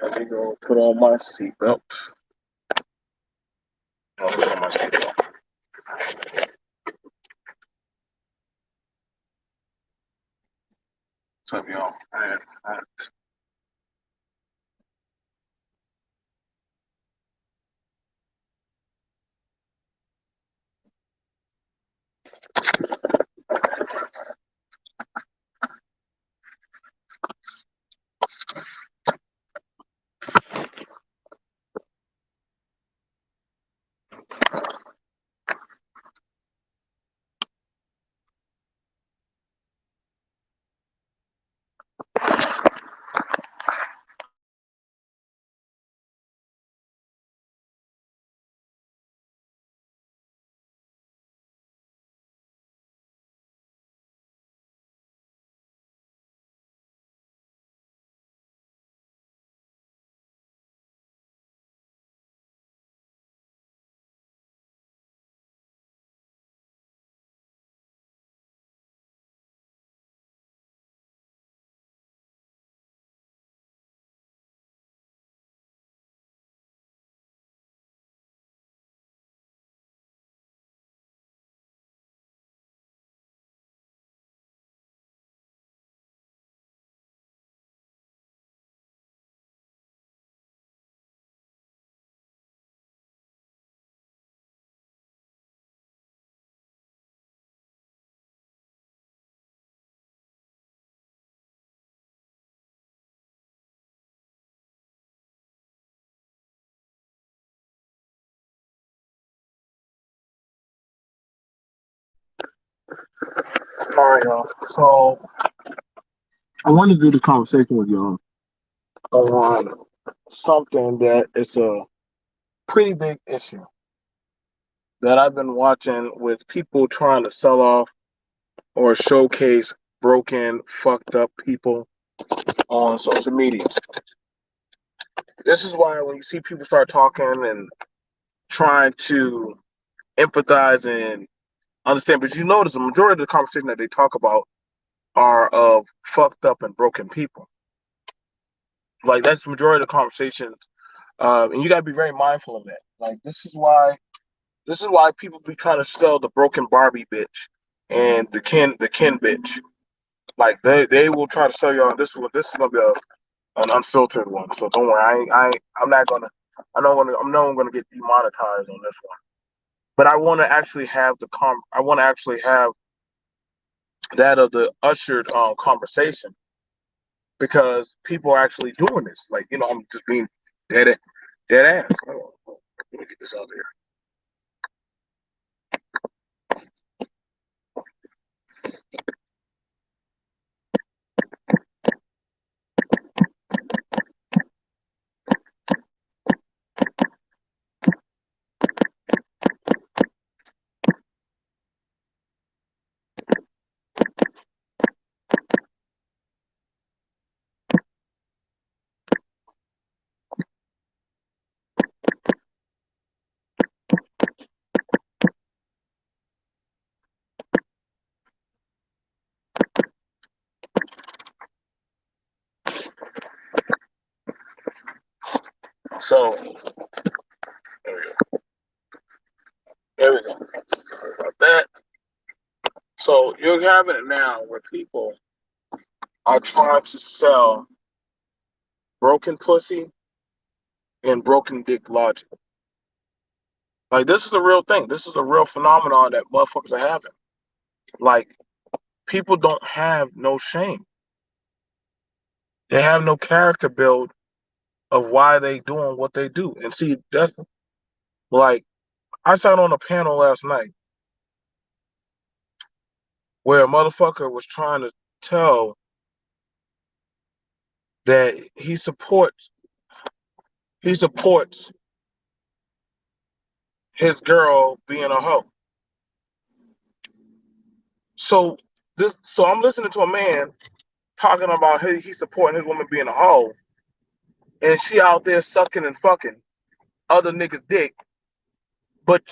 Let me go put on my seatbelt. I'll put on my seatbelt. What's up, y'all? All right, y'all. So I want to do the conversation with y'all on something that is a pretty big issue that I've been watching with people trying to sell off or showcase broken, fucked up people on social media. This is why when you see people start talking and trying to empathize and understand, but you notice the majority of the conversation that they talk about are of fucked up and broken people. Like that's the majority of the conversations, and you gotta be very mindful of that. Like this is why people be trying to sell the broken Barbie bitch and the Ken bitch. Like they will try to sell y'all this one. This is gonna be an unfiltered one. So don't worry. I'm not gonna. I'm not gonna get demonetized on this one. But I want to actually have I want to actually have that of the ushered conversation because people are actually doing this. Like I'm just being dead dead ass. Let me get this out there. So there we go. There we go. Sorry about that. So you're having it now where people are trying to sell broken pussy and broken dick logic. Like this is a real thing. This is a real phenomenon that motherfuckers are having. Like people don't have no shame. They have no character build of why they doing what they do. And see, that's like I sat on a panel last night where a motherfucker was trying to tell that he supports his girl being a hoe. So I'm listening to a man talking about he supporting his woman being a hoe, and she out there sucking and fucking other niggas' dick, but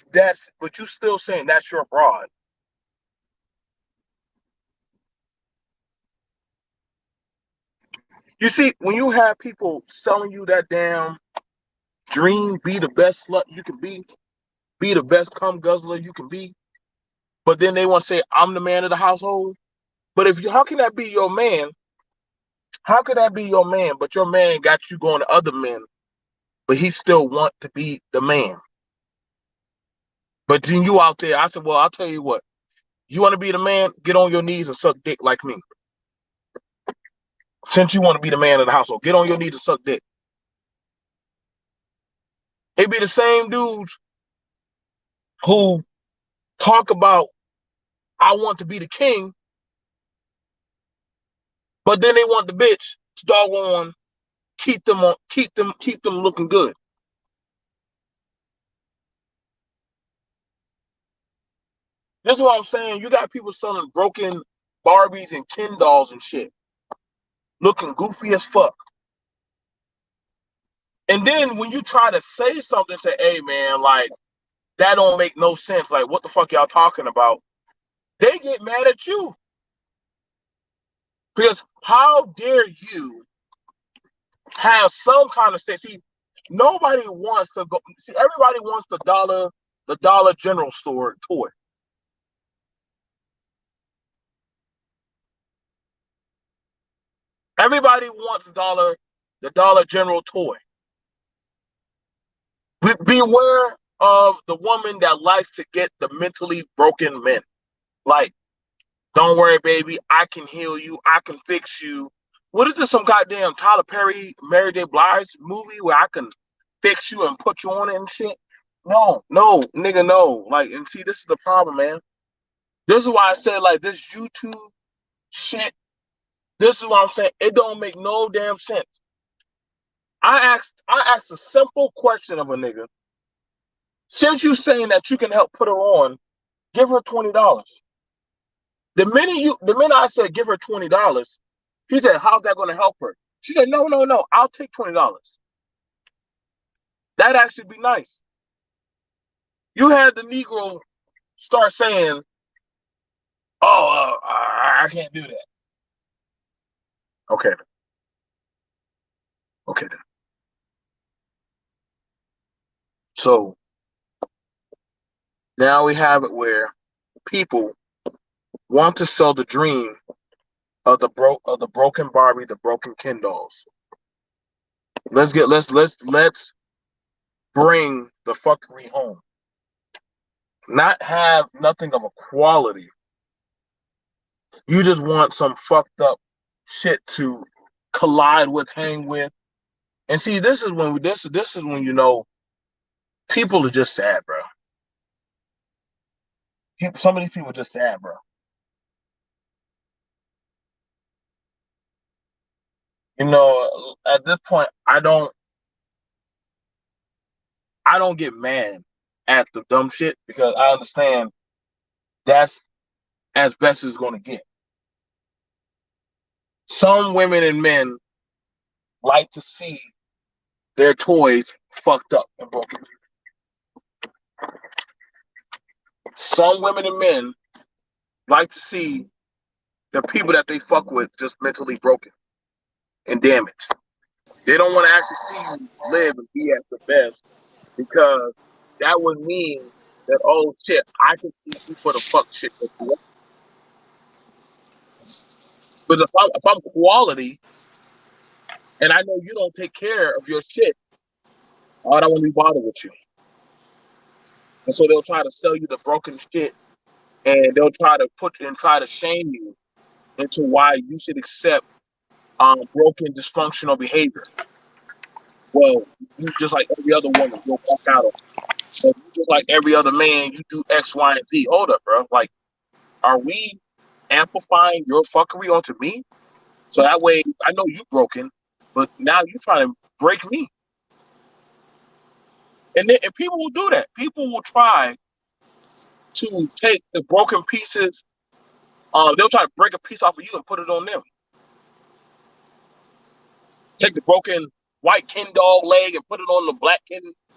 you still saying that's your broad. You see, when you have people selling you that damn dream, be the best slut you can be the best cum guzzler you can be, but then they want to say, I'm the man of the household. But if you, how can that be your man? How could that be your man? But your man got you going to other men, but he still want to be the man. But then you out there, I said, well, I'll tell you what. You want to be the man? Get on your knees and suck dick like me. Since you want to be the man of the household, get on your knees and suck dick. It be the same dudes who talk about I want to be the king, but then they want the bitch to doggone keep them looking good. This is what I'm saying. You got people selling broken Barbies and Ken dolls and shit, looking goofy as fuck. And then when you try to say something, say, hey man, like that don't make no sense. Like, what the fuck y'all talking about? They get mad at you. Because how dare you have some kind of sense? See, nobody wants to go. See, everybody wants the Dollar General store toy. Everybody wants the Dollar General toy. Beware of the woman that likes to get the mentally broken men. Like, don't worry, baby, I can heal you, I can fix you. What is this? Some goddamn Tyler Perry, Mary J. Blige movie where I can fix you and put you on it and shit? No, no, nigga, no. Like, and see, this is the problem, man. This is why I said, like, this YouTube shit. This is what I'm saying. It don't make no damn sense. I asked a simple question of a nigga. Since you saying that you can help put her on, give her $20. The minute I said give her $20, he said, how's that going to help her? She said, no, no, no, I'll take $20. That'd actually be nice. You had the Negro start saying, oh, I can't do that. Okay. Okay then. So now we have it where people want to sell the dream of the broken Barbie, the broken Ken dolls. Let's bring the fuckery home. Not have nothing of a quality. You just want some fucked up shit to collide with, hang with. And see, this is when you know people are just sad, bro. Some of these people are just sad, bro. You know, at this point, I don't get mad at the dumb shit because I understand that's as best as it's gonna get. Some women and men like to see their toys fucked up and broken. Some women and men like to see the people that they fuck with just mentally broken and damaged. They don't want to actually see you live and be at your best because that would mean that, oh shit, I can see you for the fuck shit that you want. But if I'm quality and I know you don't take care of your shit, I don't want to be bothered with you. And so they'll try to sell you the broken shit and they'll try to shame you into why you should accept broken dysfunctional behavior. Well, you just like every other woman, you'll walk out of. But you just like every other man, you do X, Y, and Z. Hold up, bro. Like, are we amplifying your fuckery onto me? So that way, I know you broken, but now you trying to break me. And people will do that. People will try to take the broken pieces. They'll try to break a piece off of you and put it on them. Take the broken white Ken doll leg and put it on the black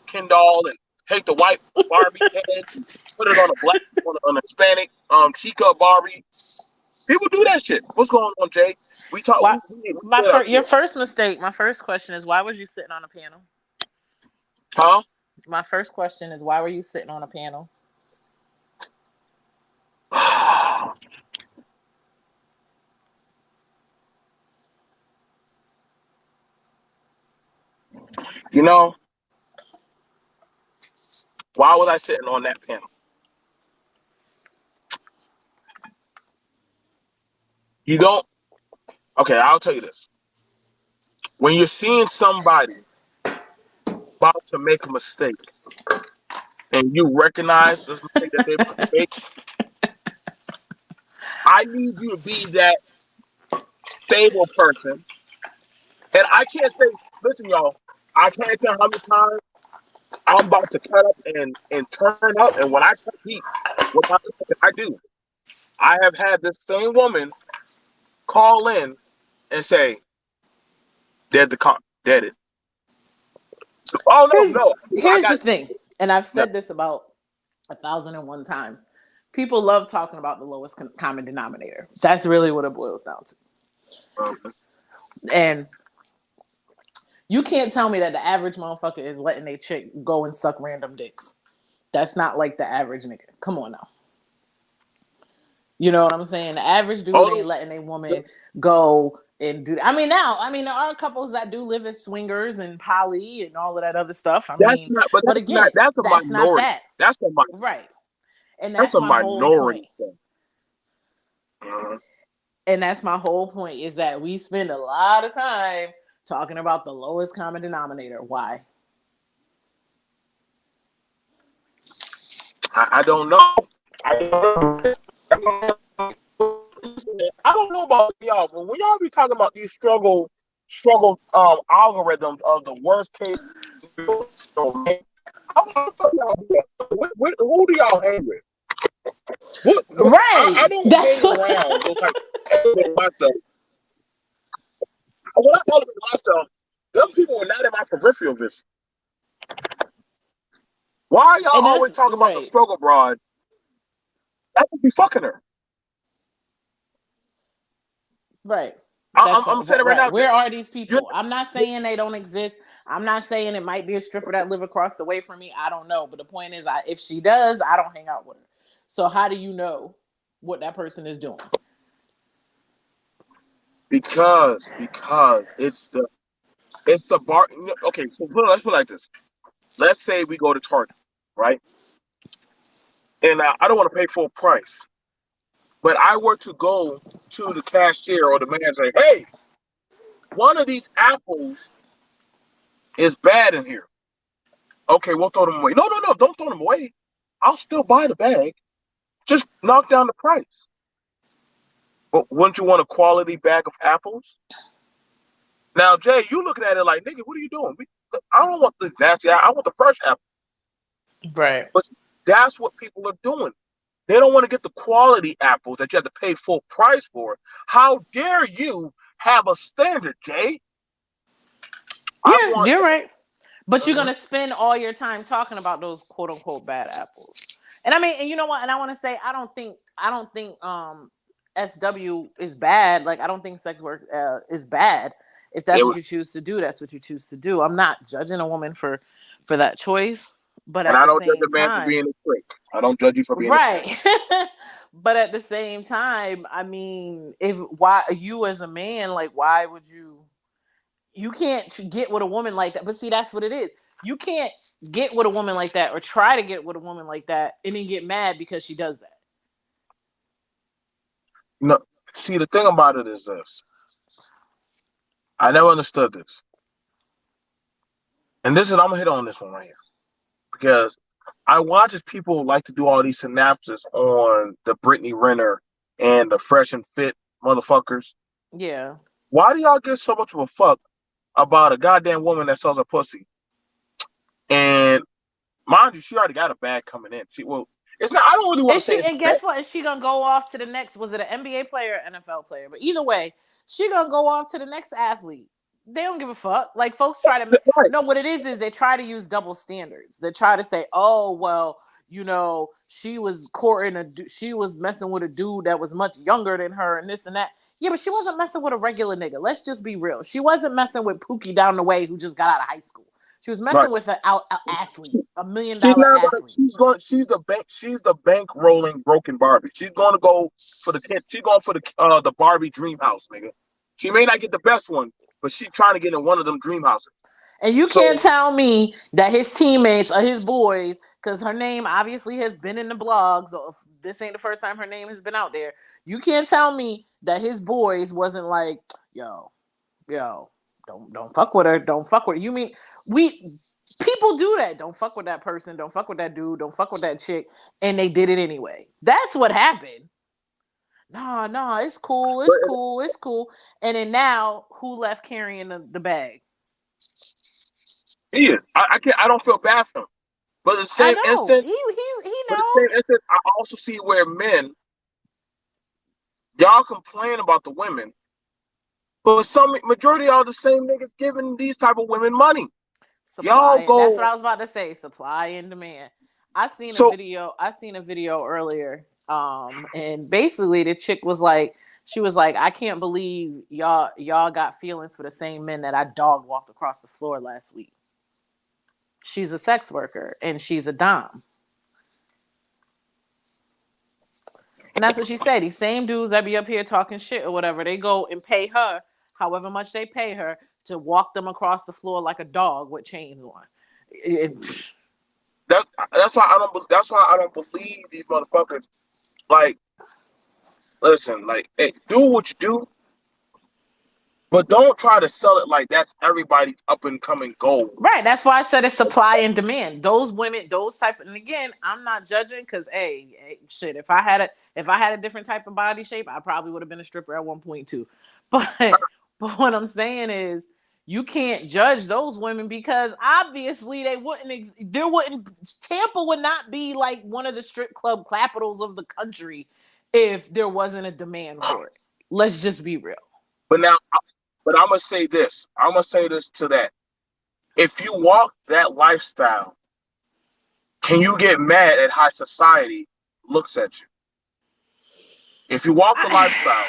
Ken doll, and take the white Barbie head and put it on a black on a Hispanic Chica Barbie. People do that shit. What's going on, Jay? We talk. Why? We good up Your here, first mistake. My first question is why was you sitting on a panel? huh? My first question is why were you sitting on a panel? You know, why was I sitting on that panel? You don't. Okay, I'll tell you this. When you're seeing somebody about to make a mistake and you recognize this mistake that they're about to make, I need you to be that stable person. And I can't say, listen, y'all, I can't tell how many times I'm about to cut up and turn up. And when I cut deep with my content, I do. I have had this same woman call in and say, dead the car, dead it. Oh, no, no. I Here's got the thing, and I've no. said this about 1,001 times. People love talking about the lowest common denominator. That's really what it boils down to. And you can't tell me that the average motherfucker is letting a chick go and suck random dicks. That's not like the average nigga. Come on now. You know what I'm saying? The average dude ain't Oh, letting a woman go and do that. I mean, there are couples that do live as swingers and poly and all of that other stuff. I that's mean, not, but but that's not, again, that's a that's not minority. that. That's a, Right. And that's that's a my whole point. minority thing. Uh, And that's my whole point is that we spend a lot of time talking about the lowest common denominator. Why? I don't know. I don't know. I don't know about y'all, but when y'all be talking about these struggle algorithms of the worst case, who do y'all hang with? I Right. don't That's hang what. around those type of elevate myself. When I elevate myself, them people were not in my peripheral vision. Why y'all And always that's talking about the right. struggle broad? I could be fucking her. Right. I'm, That's I'm saying it right right. now. Where are these You're, people? I'm not saying they don't exist. I'm not saying it might be a stripper that live across the way from me. I don't know. But the point is, if she does, I don't hang out with her. So how do you know what that person is doing? because it's the bar. Okay, so let's put it like this. Let's say we go to Target, right? And I don't want to pay full price, but I were to go to the cashier or the man and say, "Hey, one of these apples is bad in here." Okay, we'll throw them away. No, no, no, don't throw them away. I'll still buy the bag. Just knock down the price. But wouldn't you want a quality bag of apples? Now, Jay, you looking at it like, nigga, what are you doing? I don't want the nasty. I want the fresh apple. Right. But that's what people are doing. They don't want to get the quality apples that you have to pay full price for. How dare you have a standard, Jay? I Yeah, want. you're right. But you're Mhm. gonna spend all your time talking about those quote unquote bad apples. And I mean, and you know what? And I want to say, I don't think SW is bad. Like, I don't think sex work is bad. If It that's what was, you choose to do, that's what you choose to do. I'm not judging a woman for that choice, but and at I the don't judge a same man for time, being a trick. I don't judge you for being a trick. right. But at the same time, I mean, if why you as a man, like, why would you can't get with a woman like that? But see, that's what it is. You can't get with a woman like that or try to get with a woman like that and then get mad because she does that. No, see, the thing about it is this. I never understood this, and this is I'm gonna hit on this one right here because I watch as people like to do all these synapses on the Brittany Renner and the Fresh and Fit motherfuckers. Yeah. Why do y'all give so much of a fuck about a goddamn woman that sells a pussy? And mind you, she already got a bag coming in. It's not. I don't really want to Is say she it's and bad. guess what? Is she gonna go off to the next? Was it an NBA player or NFL player? But either way, she gonna go off to the next athlete. They don't give a fuck. Like, folks try to Right. no. What it is they try to use double standards. They try to say, oh well, she was she was messing with a dude that was much younger than her and this and that. Yeah, but she wasn't messing with a regular nigga. Let's just be real. She wasn't messing with Pookie down the way who just got out of high school. She was Right. messing with an athlete, $1 million She's not gonna. athlete. She's going. She's the bank. She's the bank rolling broken Barbie. She's going to go for the kid. She's going for the Barbie dream house, nigga. She may not get the best one, but she's trying to get in one of them dream houses. And you So can't tell me that his teammates or his boys, because her name obviously has been in the blogs, or if this ain't the first time her name has been out there. You can't tell me that his boys wasn't like, yo, don't fuck with her. Don't fuck with her. You mean we people do that. Don't fuck with that person. Don't fuck with that dude. Don't fuck with that chick. And they did it anyway. That's what happened. Nah, it's cool. but It's cool. It's cool. And then now, who left carrying the bag? he is. I can't. I don't feel bad for him. But at the I same know. instant, He but at knows. the same instant, I also see where men, y'all complain about the women, but some majority are the same niggas giving these type of women money. Y'all Supply. That's what go I was about to say. Supply and demand. so I seen a video earlier. And basically the chick was like, she was like, I can't believe y'all got feelings for the same men that I dog walked across the floor last week. She's a sex worker and she's a dom. And that's what she said. These same dudes that be up here talking shit or whatever, they go and pay her however much they pay her to walk them across the floor like a dog with chains on. that that's why I don't believe these motherfuckers. Like, listen, like, hey, do what you do, but don't try to sell it like that's everybody's up and coming goal. Right. That's why I said it's supply and demand. Those women, those type of, and again, I'm not judging because shit, if I had a different type of body shape, I probably would have been a stripper at one point too. But what I'm saying is you can't judge those women because obviously there wouldn't Tampa would not be like one of the strip club capitals of the country if there wasn't a demand for it. Let's just be real. But now, but I'm gonna say this. I'm gonna say this to that. If you walk that lifestyle, can you get mad at how society looks at you? If you walk the lifestyle,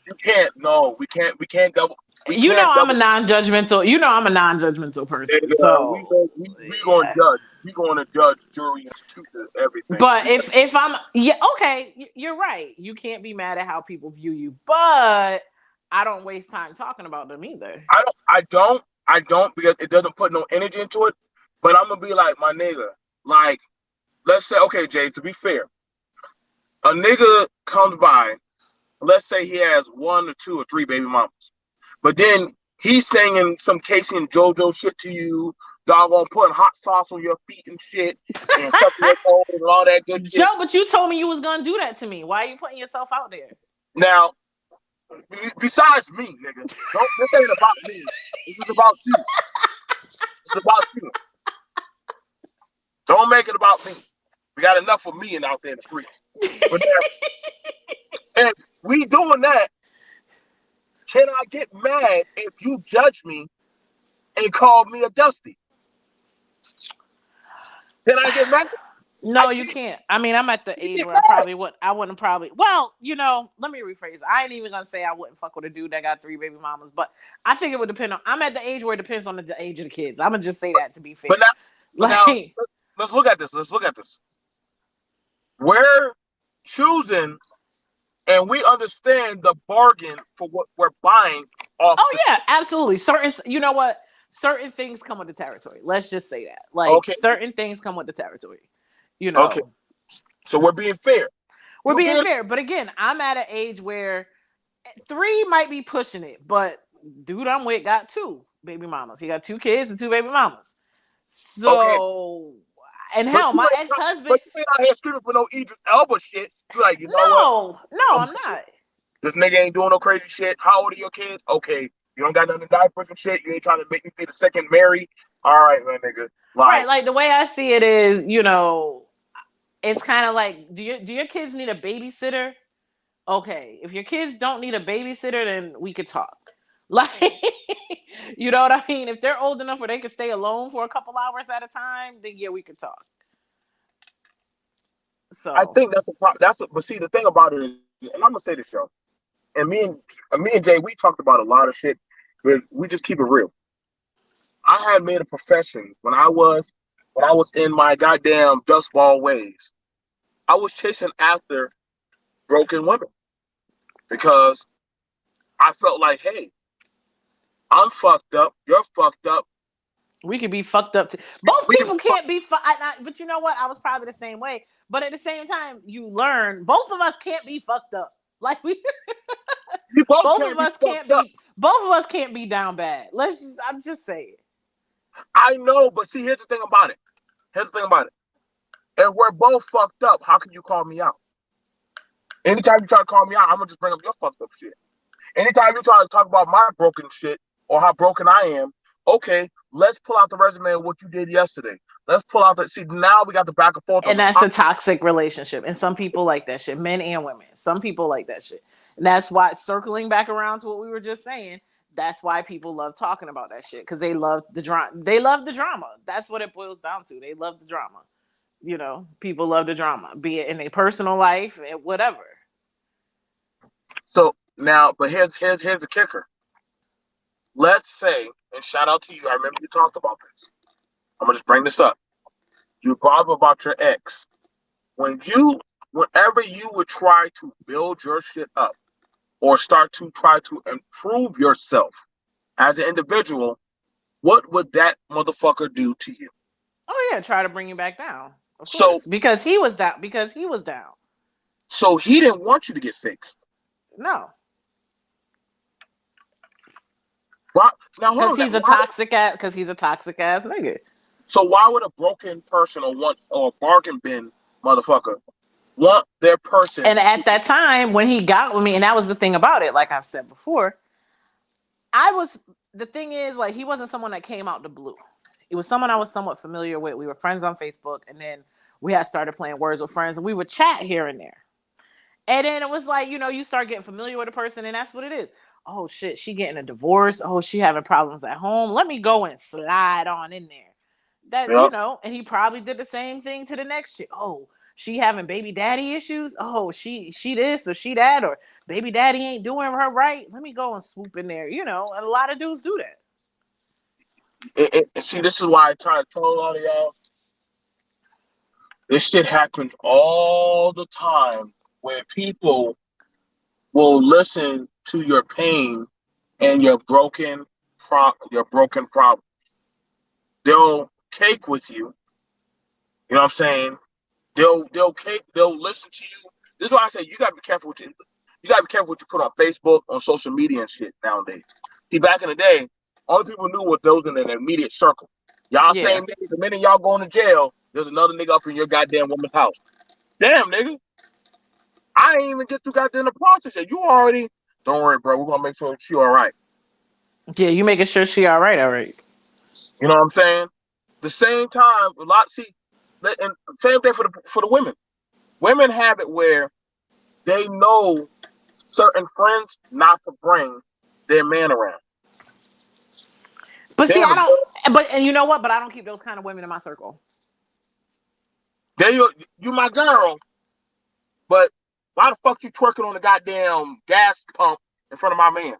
you can't. No, we can't. We can't double. We You know can't I'm a double. non-judgmental. You know I'm a non-judgmental person. We So, go. We going to yeah. judge. We going to judge, jury, institution, everything. But if I'm okay, you're right. You can't be mad at how people view you, but I don't waste time talking about them either. I don't. I don't. I don't because it doesn't put no energy into it. But I'm gonna be like my nigga. Like, let's say, okay, Jay. To be fair, a nigga comes by. Let's say he has one or two or three baby mamas. But then he's singing some Casey and JoJo shit to you, doggone putting hot sauce on your feet and shit, and sucking your toes and all that good shit. Joe, but you told me you was gonna do that to me. Why are you putting yourself out there? Now, besides me, nigga, this ain't about me. This is about you. It's about you. Don't make it about me. We got enough of me out there in the streets. But now, if we doing that, can I get mad if you judge me and call me a dusty? Can I get mad? No, you can't. I mean, I'm at the age where I wouldn't probably. Well, let me rephrase. I ain't even gonna say I wouldn't fuck with a dude that got 3 baby mamas, but I think it would depend on. I'm at the age where it depends on the age of the kids. I'm gonna just say that to be fair. But now, let's look at this. Let's look at this. We're choosing, and we understand the bargain for what we're buying off. Oh yeah, absolutely. You know what? Certain things come with the territory. Let's just say that. Like Okay. certain things come with the territory. Okay. So we're being fair. We're being fair, but again, I'm at an age where 3 might be pushing it, but dude I'm with got 2 baby mamas. He got 2 kids and 2 baby mamas. So, and hell, my ex-husband. But you ain't out here screaming for no Idris Elba shit. You're like, you know what? No, I'm not. This nigga ain't doing no crazy shit. How old are your kids? Okay. You don't got nothing to diapers and shit. You ain't trying to make me be the second Mary. All right, man, nigga. Right, like the way I see it is, it's kind of like, do your kids need a babysitter? Okay, if your kids don't need a babysitter, then we could talk. Like, you know what I mean? If they're old enough where they could stay alone for a couple hours at a time, then yeah, we could talk. I So think but see, the thing about it is, and I'm gonna say this, yo, and me and Jay, we talked about a lot of shit, but we just keep it real. I had made a profession when I was in my goddamn dust ball ways. I was chasing after broken women because I felt like, hey, I'm fucked up, you're fucked up, we could be fucked up too. Both we can people can't be but you know what? I was probably the same way. But at the same time, you learn both of us can't be fucked up. Like we we both can't be fucked up. both of us can't be down bad. I'm just saying. I know, but see, here's the thing about it. Here's the thing about it. If we're both fucked up, how can you call me out? Anytime you try to call me out, I'm gonna just bring up your fucked up shit. Anytime you try to talk about my broken shit or how broken I am, okay, let's pull out the resume of what you did yesterday. Let's pull out the see now we got the back and forth of And that's a toxic relationship. And some people like that shit, men and women. Some people like that shit. And that's why, circling back around to what we were just saying, that's why people love talking about that shit, because they love the drama. They love the drama. That's what it boils down to. They love the drama. You know, people love the drama, be it in their personal life, whatever. so now, but here's the kicker. Let's say, and shout out to you, I remember you talked about this. I'm gonna just bring this up. You brought up about your ex. Whenever you would try to build your shit up or start to try to improve yourself as an individual, what would that motherfucker do to you? Oh yeah, try to bring you back down. Of So course, because he was down. Because he was down. so he didn't want you to get fixed. No, Why, now hold because on. he's a toxic ass. Because he's a toxic ass nigga. So why would a broken person or a bargain bin motherfucker want their person And to at that time, when he got with me, and that was the thing about it, like I've said before, I was the thing is, like, he wasn't someone that came out the blue. It was someone I was somewhat familiar with. We were friends on Facebook, and then we had started playing Words with Friends, and we would chat here and there. And then it was like, you start getting familiar with a person, and that's what it is. Oh shit, she getting a divorce. Oh, she having problems at home. Let me go and slide on in there. That yeah? and he probably did the same thing to the next chick. Oh, she having baby daddy issues. Oh, she this or she that, or baby daddy ain't doing her right. Let me go and swoop in there. And a lot of dudes do that. See, this is why I try to tell a lot of y'all. This shit happens all the time where people will listen to your pain and your broken problem. They'll cake with you. You know what I'm saying? They'll listen to you. This is why I say you gotta be careful you gotta be careful what you put on Facebook, on social media and shit nowadays. See, back in the day, only people knew what those in an immediate circle. Y'all Yeah. same day, the minute y'all going to jail, there's another nigga up in your goddamn woman's house. Damn, nigga. I ain't even get through goddamn the process yet. You already don't worry, bro. We're gonna make sure she all right. Yeah, you making sure she all right, all right. You know what I'm saying? The same time, and same thing for the women. Women have it where they know certain friends not to bring their man around. But They see, have I a don't. And you know what? But I don't keep those kind of women in my circle. they you my girl, but why the fuck you twerking on the goddamn gas pump in front of my man?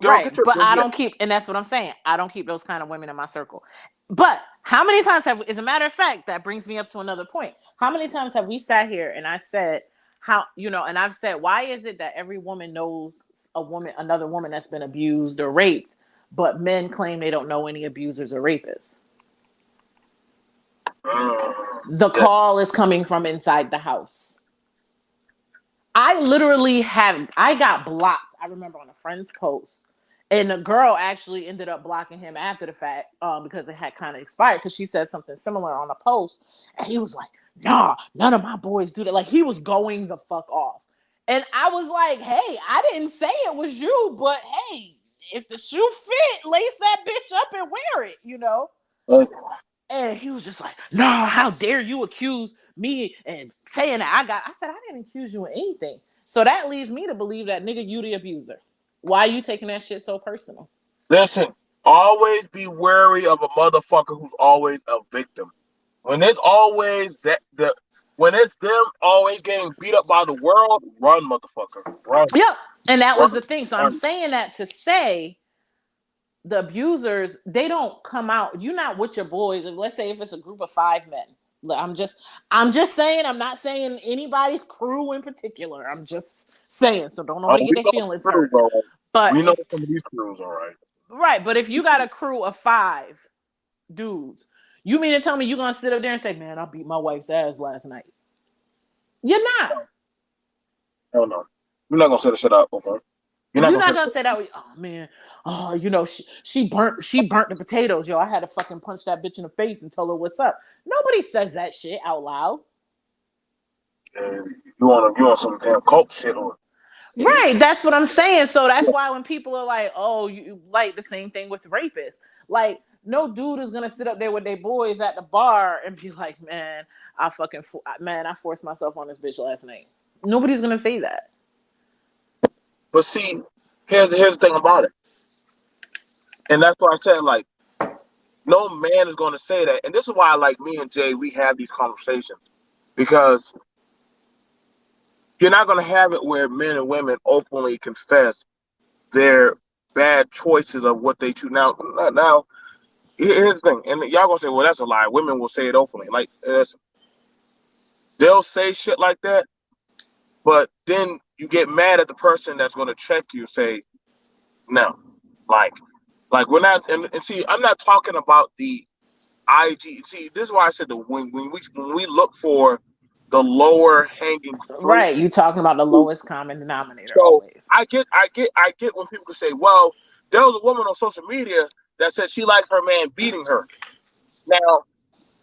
Girl, get Right. your But I booty out. don't keep, and that's what I'm saying. I don't keep those kind of women in my circle. But how many times as a matter of fact, that brings me up to another point. How many times have we sat here and I said, and I've said, why is it that every woman knows another woman that's been abused or raped, but men claim they don't know any abusers or rapists? The Yeah. call is coming from inside the house. I got blocked. I remember on a friend's post, and the girl actually ended up blocking him after the fact, because it had kind of expired, because she said something similar on a post, and he was like, nah, none of my boys do that. Like, he was going the fuck off. And I was like, hey, I didn't say it was you, but hey, if the shoe fit, lace that bitch up and wear it. Uh, And he was just like, "No, how dare you accuse me and saying that I said I didn't accuse you of anything." So that leads me to believe that nigga, you the abuser. Why are you taking that shit so personal? Listen, always be wary of a motherfucker who's always a victim. When there's always that the when it's them always getting beat up by the world, run, motherfucker, run, Yep. And that run, was the thing. So I'm run. saying that to say the abusers, they don't come out. You're not with your boys. Let's say if it's a group of 5 men. I'm just saying, I'm not saying anybody's crew in particular. I'm just saying, so don't nobody get We their know some feelings crews, hurt. all right. But We know if some of these crews, all right. right, but if you got a crew of 5 dudes, you mean to tell me you're gonna sit up there and say, "Man, I beat my wife's ass last night"? You're not. Hell no. You're not gonna set the shit up, okay? You're not You're gonna not set gonna say that. Oh man, oh she burnt the potatoes, yo. I had to fucking punch that bitch in the face and tell her what's up. Nobody says that shit out loud. you want some damn cult shit or you, Right, that's what I'm saying. So that's why when people are like, "Oh, you like the same thing with rapists," like no dude is gonna sit up there with their boys at the bar and be like, "Man, I forced myself on this bitch last night." Nobody's gonna say that. but see, here's the thing about it. And that's why I said like no man is gonna say that. And this is why like me and Jay, we have these conversations. Because you're not gonna have it where men and women openly confess their bad choices of what they choose. Now, here's the thing, and y'all gonna say, "Well, that's a lie." Women will say it openly, like they'll say shit like that, but then you get mad at the person that's gonna check you and say, "No," like, we're not. And see, I'm not talking about the IG. See, this is why I said that when we look for the lower hanging fruit. Right, you talking about the lowest common denominator So always. I get when people can say, well, there was a woman on social media that said she liked her man beating her. Now,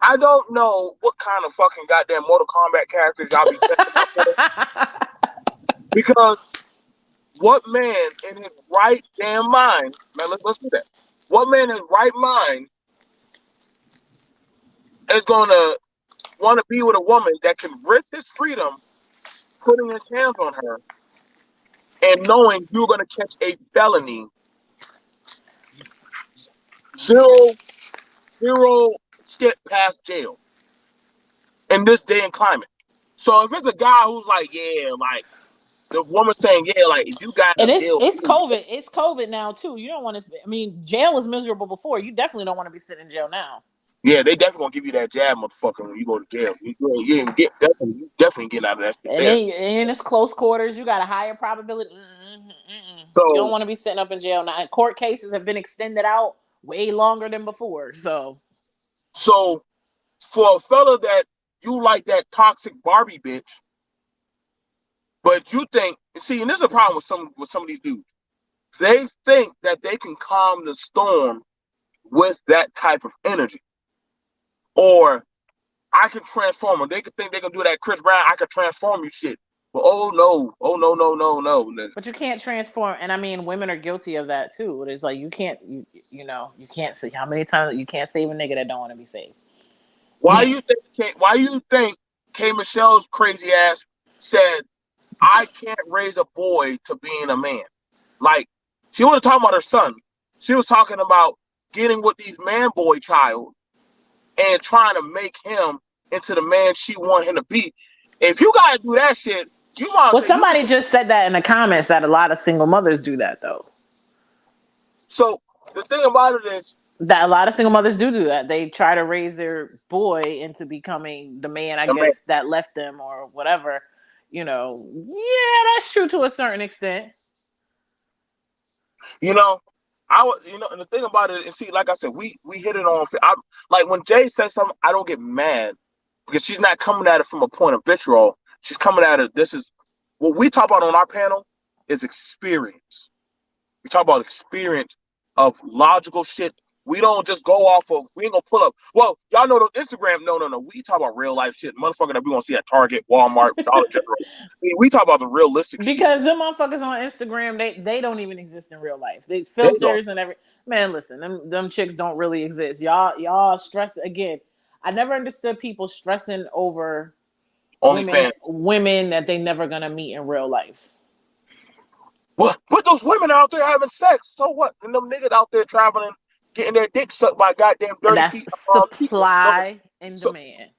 I don't know what kind of fucking goddamn Mortal Kombat characters y'all be checking out for, because what man in his right damn mind, man, let's do that. What man in his right mind is gonna want to be with a woman that can risk his freedom putting his hands on her and knowing you're gonna catch a felony, zero zero skip past jail in this day and climate. So if it's a guy who's like, yeah, like the woman saying, yeah, like if you got And a it's deal, it's COVID. It's COVID now too. You don't want to. I mean, jail was miserable before. You definitely don't want to be sitting in jail now. yeah, they definitely gonna give you that jab, motherfucker, when you go to jail. You definitely get out of that shit And there. then and it's close quarters. You got a higher probability. You don't So want to be sitting up in jail now. And court cases have been extended out way longer than before. So so for a fella that you like that toxic Barbie bitch, but you think, see, and this is a problem with some of these dudes. They think that they can calm the storm with that type of energy. Or I can transform them. They could think they can do that Chris Brown, I could transform you shit. But oh no, no, nigga. but you can't transform, and I mean, women are guilty of that too. It's like you can't say how many times you can't save a nigga that don't want to be saved. Why you think K Michelle's crazy ass said I can't raise a boy to being a man? Like, she wasn't talking about her son. She was talking about getting with these man boy child and trying to make him into the man she want him to be. If you gotta do that shit, you might Well, say you can. somebody just said that in the comments that a lot of single mothers do that though. So the thing about it is, That a lot of single mothers do that. They try to raise their boy into becoming the man, I I mean, guess, that left them or whatever. Yeah, that's true to a certain extent. you know, and the thing about it, and see, like I said, we hit it on. Like when Jay says something, I don't get mad because she's not coming at it from a point of vitriol. She's coming at it. This is what we talk about on our panel is experience. We talk about experience of logical shit. We don't just go off of, we ain't gonna pull up. Well, y'all know the Instagram. No. We talk about real life shit. Motherfucker that we gonna see at Target, Walmart, Dollar General. We talk about the realistic shit. Because them motherfuckers on Instagram, they don't even exist in real life. They They don't. filters and every man. Listen, them chicks don't really exist. Y'all stress again. I never understood people stressing over women OnlyFans. women that they never gonna meet in real life. What? But those women out there having sex. So what? And them niggas out there traveling, getting their dick sucked by goddamn dirty That's feet. People. supply and So, demand.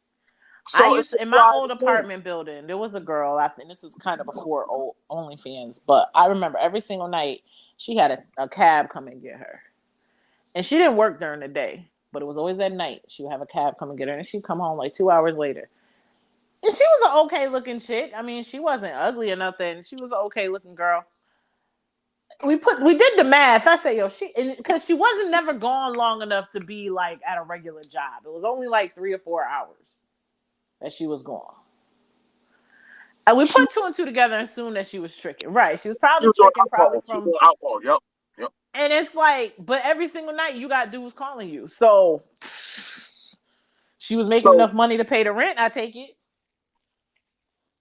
I So it's used a to, in my pride old thing. apartment building, there was a girl. I think this was kind of before old OnlyFans, but I remember every single night she had a cab come and get her, and she didn't work during the day, but it was always at night. She would have a cab come and get her, and she'd come home like 2 hours later. And she was an okay looking chick. I mean, she wasn't ugly or nothing. She was an okay looking girl. We did the math. I said, yo, because she wasn't never gone long enough to be like at a regular job. It was only like 3 or 4 hours that she was gone. And we She, put two and two together and assumed that she was tricking. Right. She was she probably was doing tricking, probably alcohol. She was from. doing alcohol. Yep. Yep. And it's like, but every single night you got dudes calling you. So she was making So enough money to pay the rent, I take it.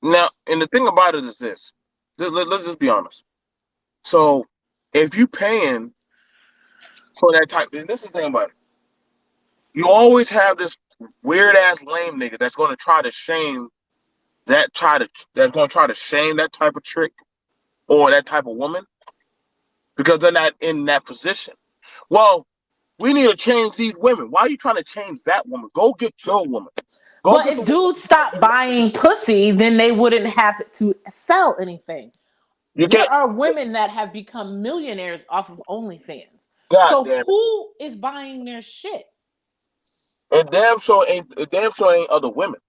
now, and the thing about it is this. Let's just be honest. So if you paying for that type, and this is the thing about it. You always have this weird ass lame nigga that's going to try to shame that's going to try to shame that type of trick or that type of woman because they're not in that position. Well, we need to change these women. Why are you trying to change that woman? Go get your woman. Go But get the if woman. dudes stopped buying pussy, then they wouldn't have to sell anything. You There can't. are women that have become millionaires off of OnlyFans. God So damn it. who is buying their shit? It damn sure ain't other women.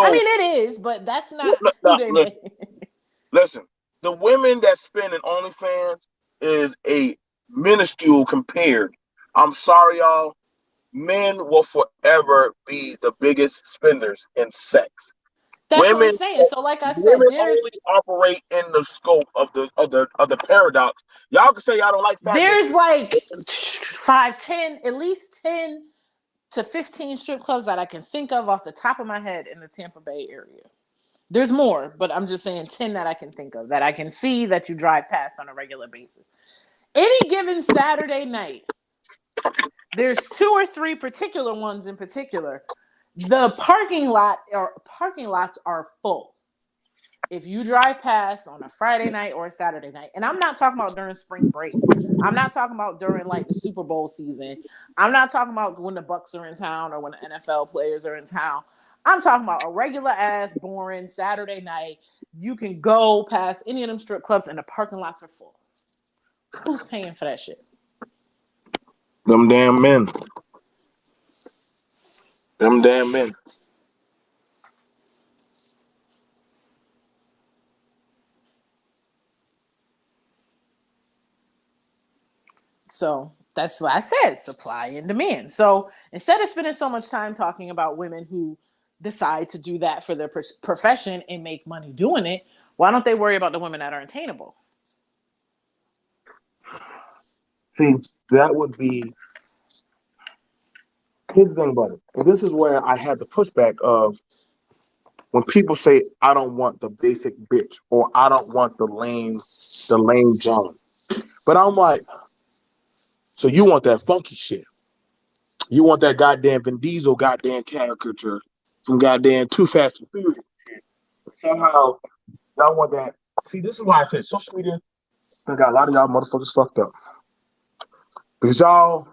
I So mean, it is, but that's not who now, they make. listen. The women that spend in OnlyFans is a minuscule compared. I'm sorry, y'all. Men will forever be the biggest spenders in sex. That's what I'm Women, saying. So, like I said, women there's only operate in the scope of the paradox. Y'all can say y'all don't like fat there's bitches. like 5, 10, at least 10 to 15 strip clubs that I can think of off the top of my head in the Tampa Bay area. There's more, but I'm just saying 10 that I can think of that I can see that you drive past on a regular basis. Any given Saturday night, there's 2 or 3 particular ones in particular. The parking lots are full. If you drive past on a Friday night or a Saturday night, and I'm not talking about during spring break. I'm not talking about during like the Super Bowl season. I'm not talking about when the Bucks are in town or when the NFL players are in town. I'm talking about a regular ass boring Saturday night. You can go past any of them strip clubs and the parking lots are full. Who's paying for that shit? Them damn men. Them damn men. So that's why I said supply and demand. So instead of spending so much time talking about women who decide to do that for their profession and make money doing it, why don't they worry about the women that are attainable? See, that would be here's the thing about it. And this is where I had the pushback of when people say I don't want the basic bitch or I don't want the lame John. But I'm like, so you want that funky shit. You want that goddamn Vin Diesel goddamn caricature from goddamn Too Fast and Furious. Somehow y'all want that. See, this is why I said social media got a lot of y'all motherfuckers fucked up. Because y'all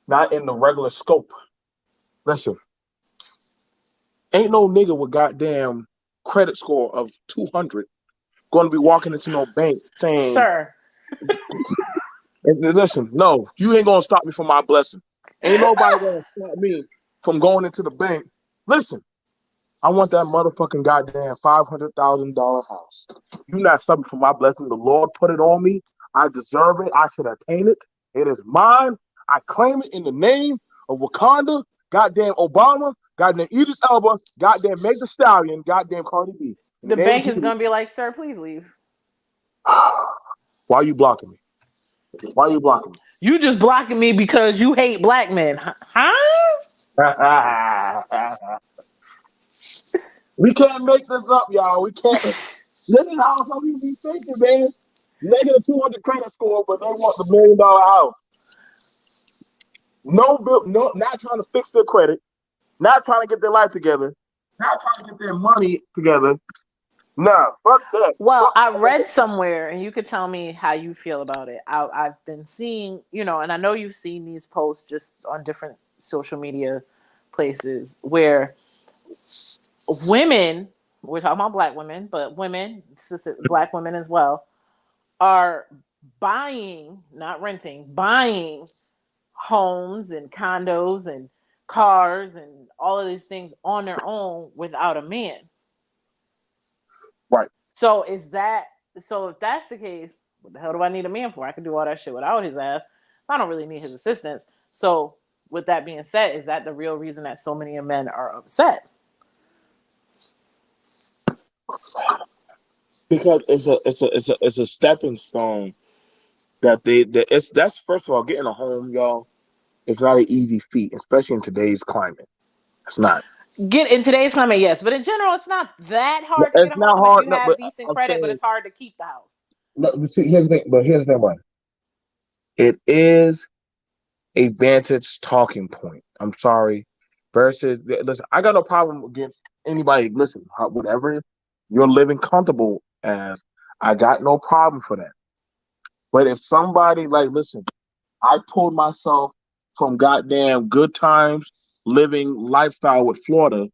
not in the regular scope. Listen, ain't no nigga with goddamn credit score of 200 going to be walking into no bank saying, Sir. listen, no, you ain't going to stop me from my blessing. Ain't nobody going to stop me from going into the bank. Listen, I want that motherfucking goddamn $500,000 house. You not stopping for my blessing. The Lord put it on me. I deserve it. I should attain it. It is mine. I claim it in the name of Wakanda, goddamn Obama, goddamn Idris Elba, goddamn Meg Thee Stallion, goddamn Cardi B. In the The name of bank is Jesus. going to be like, sir, please leave. Why are you blocking me? Why are you blocking me? You just blocking me because you hate black men. Huh? We can't make this up, y'all. We can't. This is how some people be thinking, man. Negative 200 credit score, but they want the $1 million house. No bill, no, not trying to fix their credit, not trying to get their life together, not trying to get their money together. Nah, fuck that. Well, Fuck I that. read somewhere, and you could tell me how you feel about it. I've been seeing, and I know you've seen these posts just on different social media places where women, we're talking about black women, but women, specific black women as well, are buying, not renting, buying homes and condos and cars and all of these things on their own without a man. Right. So if that's the case, what the hell do I need a man for? I can do all that shit without his ass. I don't really need his assistance. So with that being said, is that the real reason that so many men are upset? Because it's a stepping stone that it's that's first of all, getting a home, y'all. It's not an easy feat, especially in today's climate. It's not. Get in today's climate, yes, but in general, it's not that hard to get It's a not home if hard. you No, have but decent I'm credit, but saying it's hard to keep the house. no. But see, here's the thing. But here's the thing. About it is a vantage talking point. I'm sorry. Versus, listen, I got no problem against anybody. Listen, whatever you're living comfortable as, I got no problem for that. But if somebody like, listen, I pulled myself from goddamn good times living lifestyle with Florida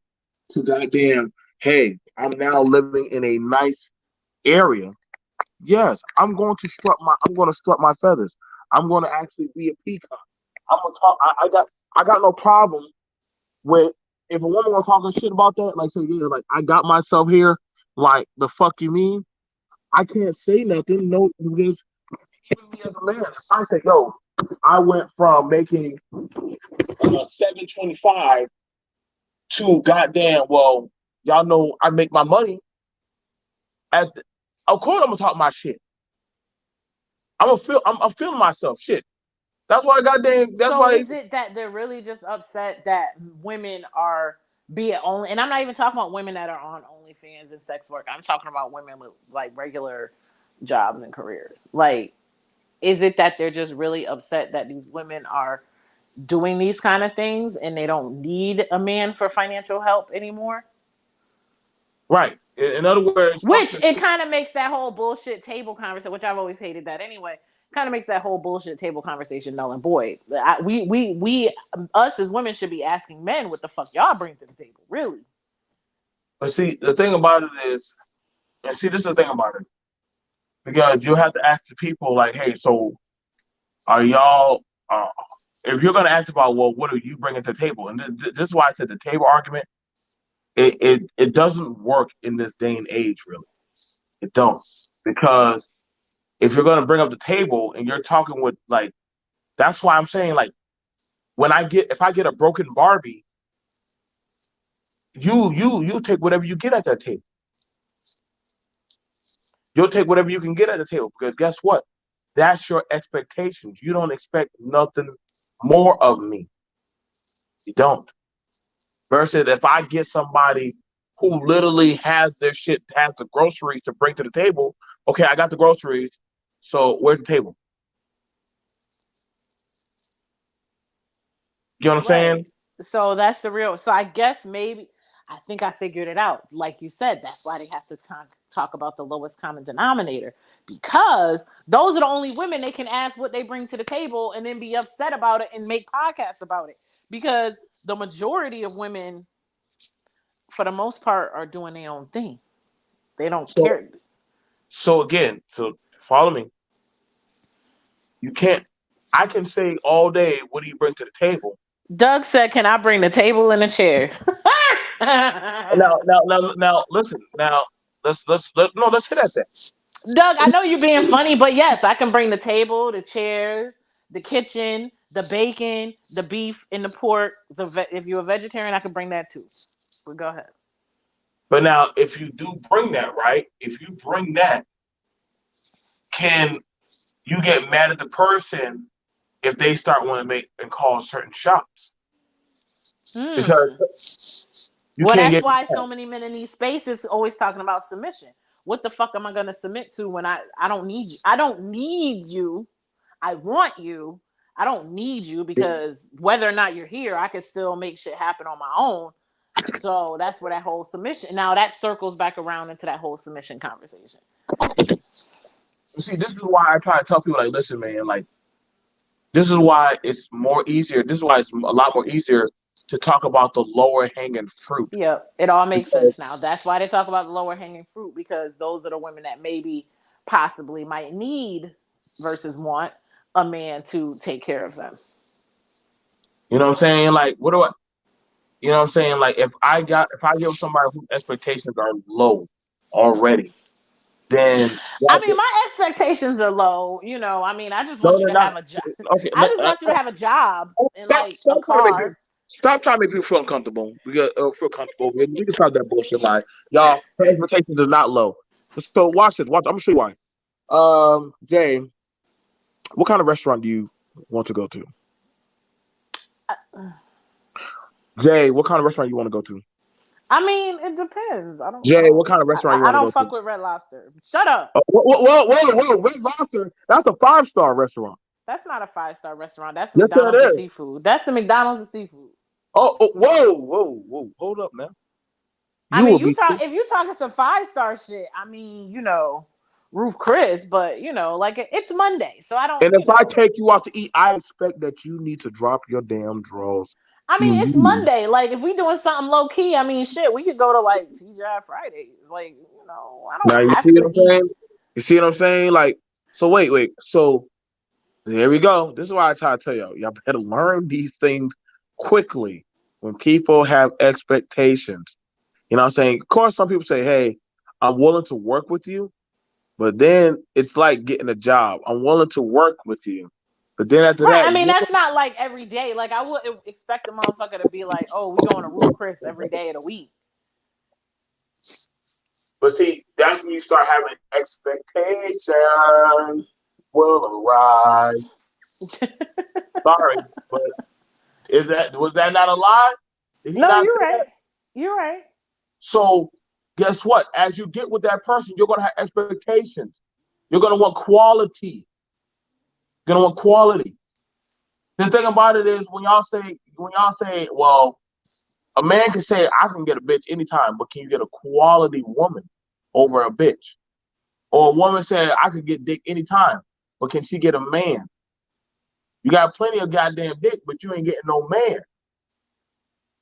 to goddamn, hey, I'm now living in a nice area. Yes, I'm going to strut my feathers. I'm going to actually be a peacock. I'm gonna talk. I got no problem with if a woman gonna talk shit about that. Like say yeah, like I got myself here. Like the fuck you mean? I can't say nothing. No, because even me as a man, if I say yo, I went from making 725 to goddamn. Well, y'all know I make my money at. Of course, I'm gonna talk my shit. I'm feeling myself. Shit. That's why goddamn. That's So why. is it that they're really just upset that women are be it only, and I'm not even talking about women that are on OnlyFans and sex work. I'm talking about women with like regular jobs and careers. Like, is it that they're just really upset that these women are doing these kind of things and they don't need a man for financial help anymore? Right. In other words, fuck Which this it shit. kind of makes that whole bullshit table conversation, which I've always hated that anyway. Kind of makes that whole bullshit table conversation null and void. Us as women should be asking men what the fuck y'all bring to the table, really. But see, the thing about it is, and see, this is the thing about it, because you have to ask the people, like, hey, so are y'all, if you're going to ask about, well, what are you bringing to the table? And this is why I said the table argument, it doesn't work in this day and age, really. It don't. Because if you're going to bring up the table and you're talking with, like, that's why I'm saying, like, if I get a broken Barbie, you take whatever you get at that table. You'll take whatever you can get at the table because guess what? That's your expectations. You don't expect nothing more of me. You don't. Versus if I get somebody who literally has the groceries to bring to the table. Okay, I got the groceries. So where's the table? You know what I'm Right. saying? So that's the real. So I guess maybe I think I figured it out. Like you said, that's why they have to talk about the lowest common denominator because those are the only women they can ask what they bring to the table and then be upset about it and make podcasts about it. Because the majority of women, for the most part, are doing their own thing. They don't So care. so again, so follow me. You can't. I can say all day, what do you bring to the table? Doug said, "Can I bring the table and the chairs?" Now, listen. Now, let's hit at that. Doug, I know you're being funny, but yes, I can bring the table, the chairs, the kitchen, the bacon, the beef, and the pork. If you're a vegetarian, I can bring that too. But go ahead. But now, if you do bring that, right? If you bring that, can you get mad at the person if they start wanting to make and call certain shots? Because Hmm. you Well, can't that's get why mad. so many men in these spaces always talking about submission. What the fuck am I gonna submit to when I don't need you? I don't need you. I want you. I don't need you because whether or not you're here, I can still make shit happen on my own. So that's where that whole submission. Now that circles back around into that whole submission conversation. You see, this is why I try to tell people, like, listen, man, like, this is why it's more easier. This is why it's a lot more easier. to talk about the lower hanging fruit. Yep, it all makes Because sense now. That's why they talk about the lower hanging fruit, because those are the women that maybe possibly might need versus want a man to take care of them. you know what I'm saying? Like, what do I? You know what I'm saying? Like, if I give somebody whose expectations are low already, then I mean, my expectations are low. I mean, I just no, want you they're to not. have a job. Okay, I just want you to have a job and like a car. stop trying to make people feel uncomfortable. Feel comfortable. We can stop that bullshit. Like, y'all, her expectations are not low. So watch this. Watch. I'm gonna show you why. Jay, what kind of restaurant do you want to go to? Jay, what kind of restaurant you want to go to? I mean, it depends. I don't. I Jay, don't. what kind of restaurant you I want to don't go to? fuck with Red Lobster. Shut up. Whoa, Red Lobster. That's a 5-star restaurant. That's not a 5-star restaurant. That's Yes, it McDonald's and is. seafood. That's the McDonald's and seafood. Whoa. Hold up now. I You mean, will be. if you talking some 5-star shit, I mean, Roof Chris, but like it's Monday, so I don't, And if I take you out to eat, I expect that you need to drop your damn drawers. I mean, it's Immediately. Monday. Like if we doing something low key, I mean, shit, we could go to like TGI Fridays. Like, I don't Now you see have what to I'm eat. saying? You see what I'm saying? Like, so wait. So there we go. This is why I try to tell y'all better learn these things quickly when people have expectations. You know what I'm saying? Of course, some people say, hey, I'm willing to work with you. But then it's like getting a job. I'm willing to work with you. But then after Right. that, I mean, that's not like every day. Like I wouldn't expect a motherfucker to be like, oh, we going to Roof Chris every day of the week. but see, that's when you start having expectations will arise. Sorry, but was that not a lie? Did he No, not say you're right. that? You're right. So guess what? As you get with that person, you're gonna have expectations. You're gonna want quality. You're gonna want quality. The thing about it is when y'all say, well, a man can say I can get a bitch anytime, but can you get a quality woman over a bitch? Or a woman said I could get dick anytime, but can she get a man? You got plenty of goddamn dick, but you ain't getting no man.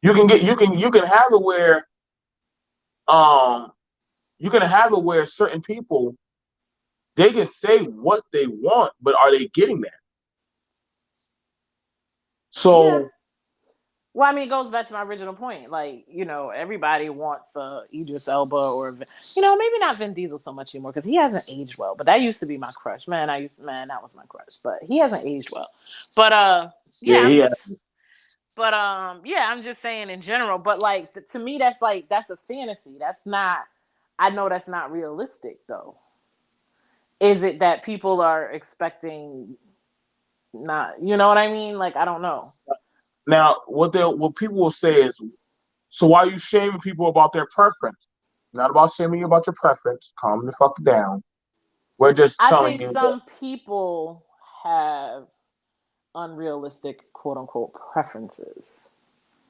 You can have it where um you can have it where certain people they can say what they want, but are they getting that? Yeah. So Well, I mean, it goes back to my original point. Like, everybody wants Idris Elba or, maybe not Vin Diesel so much anymore because he hasn't aged well. But that used to be my crush, man. That was my crush. But he hasn't aged well. But yeah, yeah, yeah. yeah, I'm just saying in general. But like to me, that's a fantasy. That's not. I know that's not realistic though. Is it that people are expecting? Not, you know what I mean? Like I don't know. Now what people will say is, so why are you shaming people about their preference? Not about shaming you about your preference. Calm the fuck down. We're just I telling think you that. some people have unrealistic quote unquote preferences.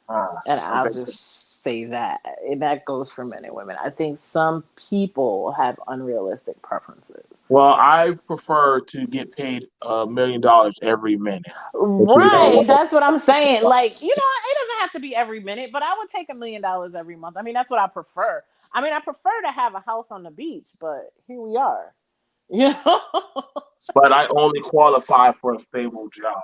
And I'll Okay. just say that. And that goes for men and women. I think some people have unrealistic preferences. Well, I prefer to get paid $1 million every minute. But you Right. know, That's what I'm saying. Like, it doesn't have to be every minute, but I would take $1 million every month. I mean, that's what I prefer. I mean, I prefer to have a house on the beach, but here we are. You know? but I only qualify for a stable job.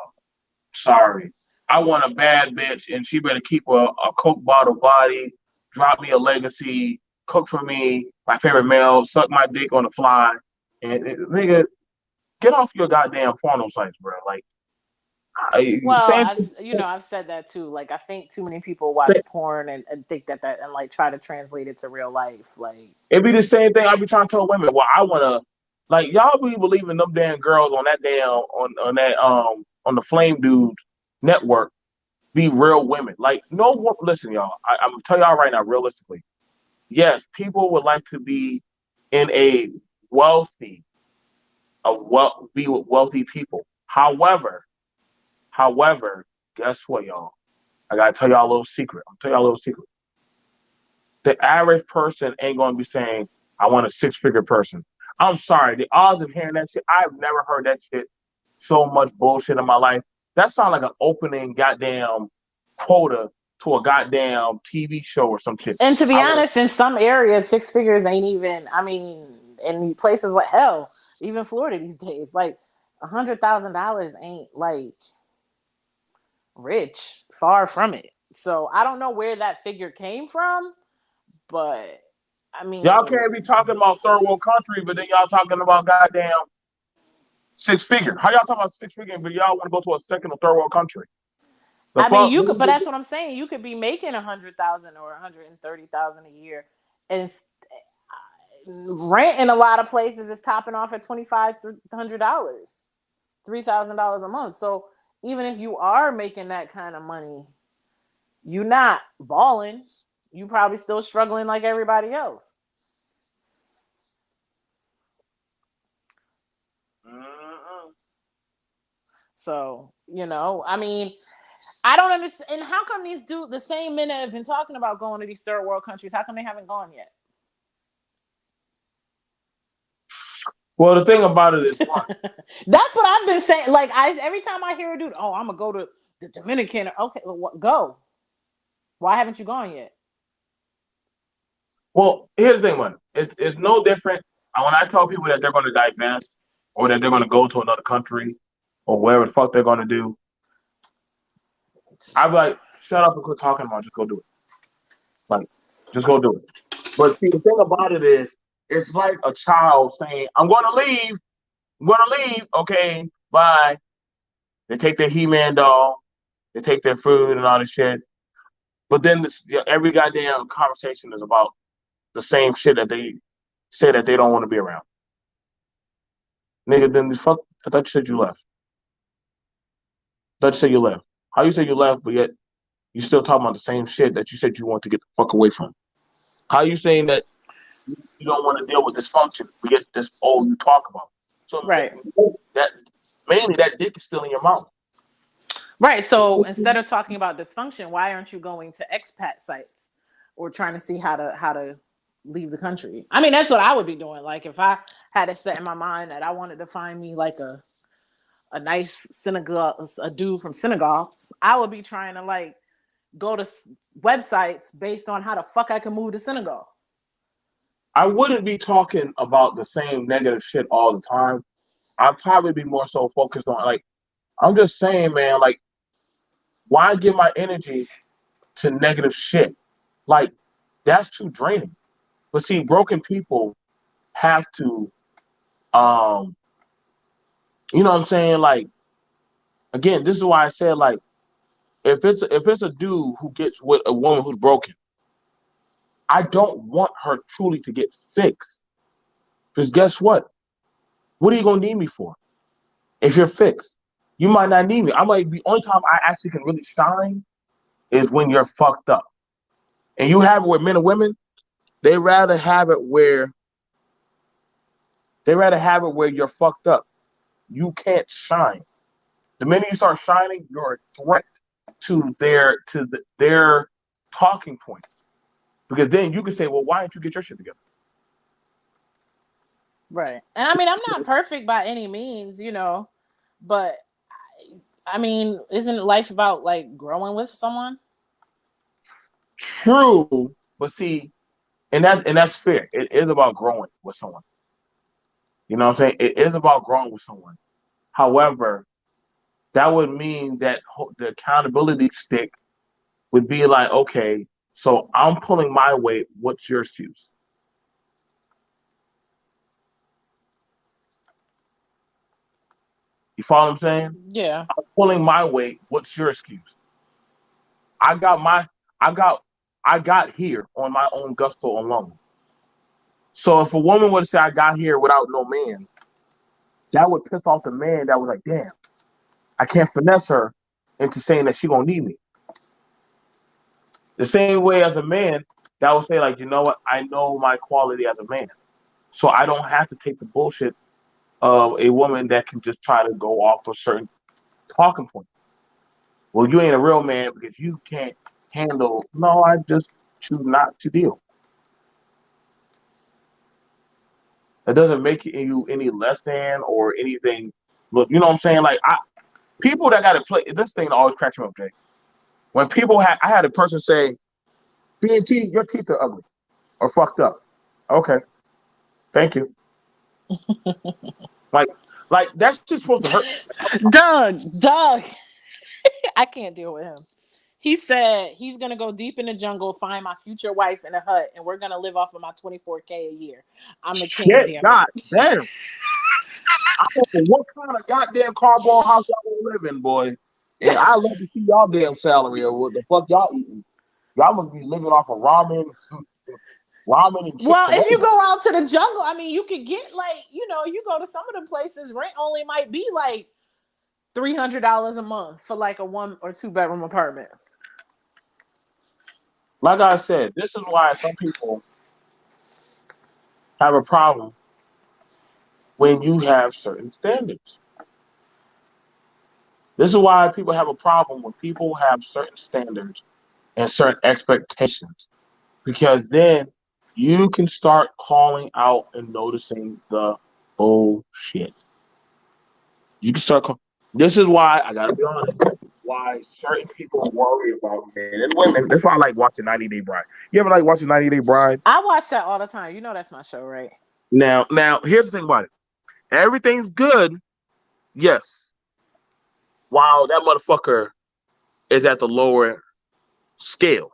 Sorry. I want a bad bitch, and she better keep a Coke bottle body, drop me a legacy, cook for me, my favorite meal, suck my dick on the fly, nigga, get off your goddamn porno sites, bro. Like, Well, same. I've said that too. Like I think too many people watch porn and think that and like try to translate it to real life. Like It'd be the same thing I be trying to tell women. Well, I wanna like y'all be believing them damn girls on that damn on the Flame Dude network be real women. Like no one listen, y'all. I'm gonna tell y'all right now, realistically. Yes, people would like to be in a wealthy, be with wealthy people. However, guess what, y'all? I gotta tell y'all a little secret. I'm tell y'all a little secret. The average person ain't gonna be saying, I want a 6-figure person. I'm sorry, the odds of hearing that shit, I've never heard that shit so much bullshit in my life. That sounds like an opening goddamn quota to a goddamn TV show or some shit. And to be I would. honest, in some areas, 6 figures ain't even. I mean, in places like hell, even Florida these days, like $100,000 ain't like rich. Far from it. So I don't know where that figure came from, but I Y'all mean, can't be talking about third world country, but then y'all talking about goddamn 6 figure. How y'all talking about 6 figure, but y'all want to go to a second or third world country? The I mean, fuck? you could, but that's what I'm saying. You could be making 100,000 or 130,000 a year, and rent in a lot of places is topping off at $2,500, $3,000 a month. So even if you are making that kind of money, you're not balling. You probably still struggling like everybody else. Mm-mm. So I mean, I don't understand. And how come the same men that have been talking about going to these third world countries, how come they haven't gone yet? Well, the thing about it is one. That's what I've been saying. Like every time I hear a dude, oh, I'm gonna go to the Dominican. Okay, well, go. Why haven't you gone yet? Well, here's the thing, man. It's no different. When I tell people that they're going to divest or that they're going to go to another country or whatever the fuck they're going to do, I'm like, shut up and quit talking about it. Just go do it. Like, just go do it. But see, the thing about it is, it's like a child saying, I'm going to leave. I'm going to leave. Okay, bye. They take their He-Man doll. They take their food and all this shit. But then every goddamn conversation is about the same shit that they say that they don't want to be around. Nigga, then the fuck. I thought you said you left. I thought you said you left. How you say you left, but yet you still talking about the same shit that you said you want to get the fuck away from? How you saying that you don't want to deal with dysfunction, but yet this all you talk about? So Right. that mainly that dick is still in your mouth. Right. So instead of talking about dysfunction, why aren't you going to expat sites or trying to see how to leave the country? I mean, that's what I would be doing. Like if I had it set in my mind that I wanted to find me like a nice Senegal, a dude from Senegal, I would be trying to like go to websites based on how the fuck I can move to Senegal. I wouldn't be talking about the same negative shit all the time. I'd probably be more so focused on like I'm just saying, man, like why give my energy to negative shit? Like that's too draining. But see, broken people have to um you know what I'm saying? Like again, this is why I said like if it's a dude who gets with a woman who's broken, I don't want her truly to get fixed. Because guess what? What are you gonna need me for? If you're fixed, you might not need me. I might be only time I actually can really shine is when you're fucked up. And you have it with men and women, they rather have it where you're fucked up. You can't shine. The minute you start shining, you're a threat to their talking points. Because then you can say, well, why don't you get your shit together? Right. And I mean, I'm not perfect by any means, but I mean, isn't life about like growing with someone? True, but see, and that's fair. It is about growing with someone. You know what I'm saying? It is about growing with someone. However, that would mean that the accountability stick would be like, okay, so I'm pulling my weight. What's your excuse? You follow what I'm saying? Yeah. I'm pulling my weight. What's your excuse? I got my, I got, I got here on my own gusto alone. So if a woman would say I got here without no man, that would piss off the man that was like, damn, I can't finesse her into saying that she gonna need me. The same way as a man that would say like, you know what, I know my quality as a man, so I don't have to take the bullshit of a woman that can just try to go off of certain talking points. Well, you ain't a real man because you can't handle. No, I just choose not to deal. That doesn't make you any less than or anything. Look, you know what I'm saying? Like people that got to play this thing always cracks me up, Jay. When people I had a person say, "BNT, your teeth are ugly or fucked up." Okay, thank you. Like, that's just supposed to hurt. Doug, I can't deal with him. He said he's gonna go deep in the jungle, find my future wife in a hut, and we're gonna live off of my 24K a year. I'm the king, Shit, damn it. god damn. I don't know what kind of goddamn cardboard house y'all gonna live in, boy. And I love to see y'all damn salary or what the fuck y'all eating. Y'all must be living off of ramen and Well, if you Chick-fil-A. go out to the jungle, I mean, you could get like, you go to some of the places, rent only might be like $300 a month for like a 1 or 2 bedroom apartment. Like I said, this is why some people have a problem when you have certain standards. This is why people have a problem when people have certain standards and certain expectations. Because then you can start calling out and noticing the bullshit. You can start. This is why I gotta be honest. Why certain people worry about men and women. That's why I like watching 90 Day Bride. You ever like watching 90 Day Bride? I watch that all the time. You know that's my show, right? Now, here's the thing about it. Everything's good. Yes. While that motherfucker is at the lower scale.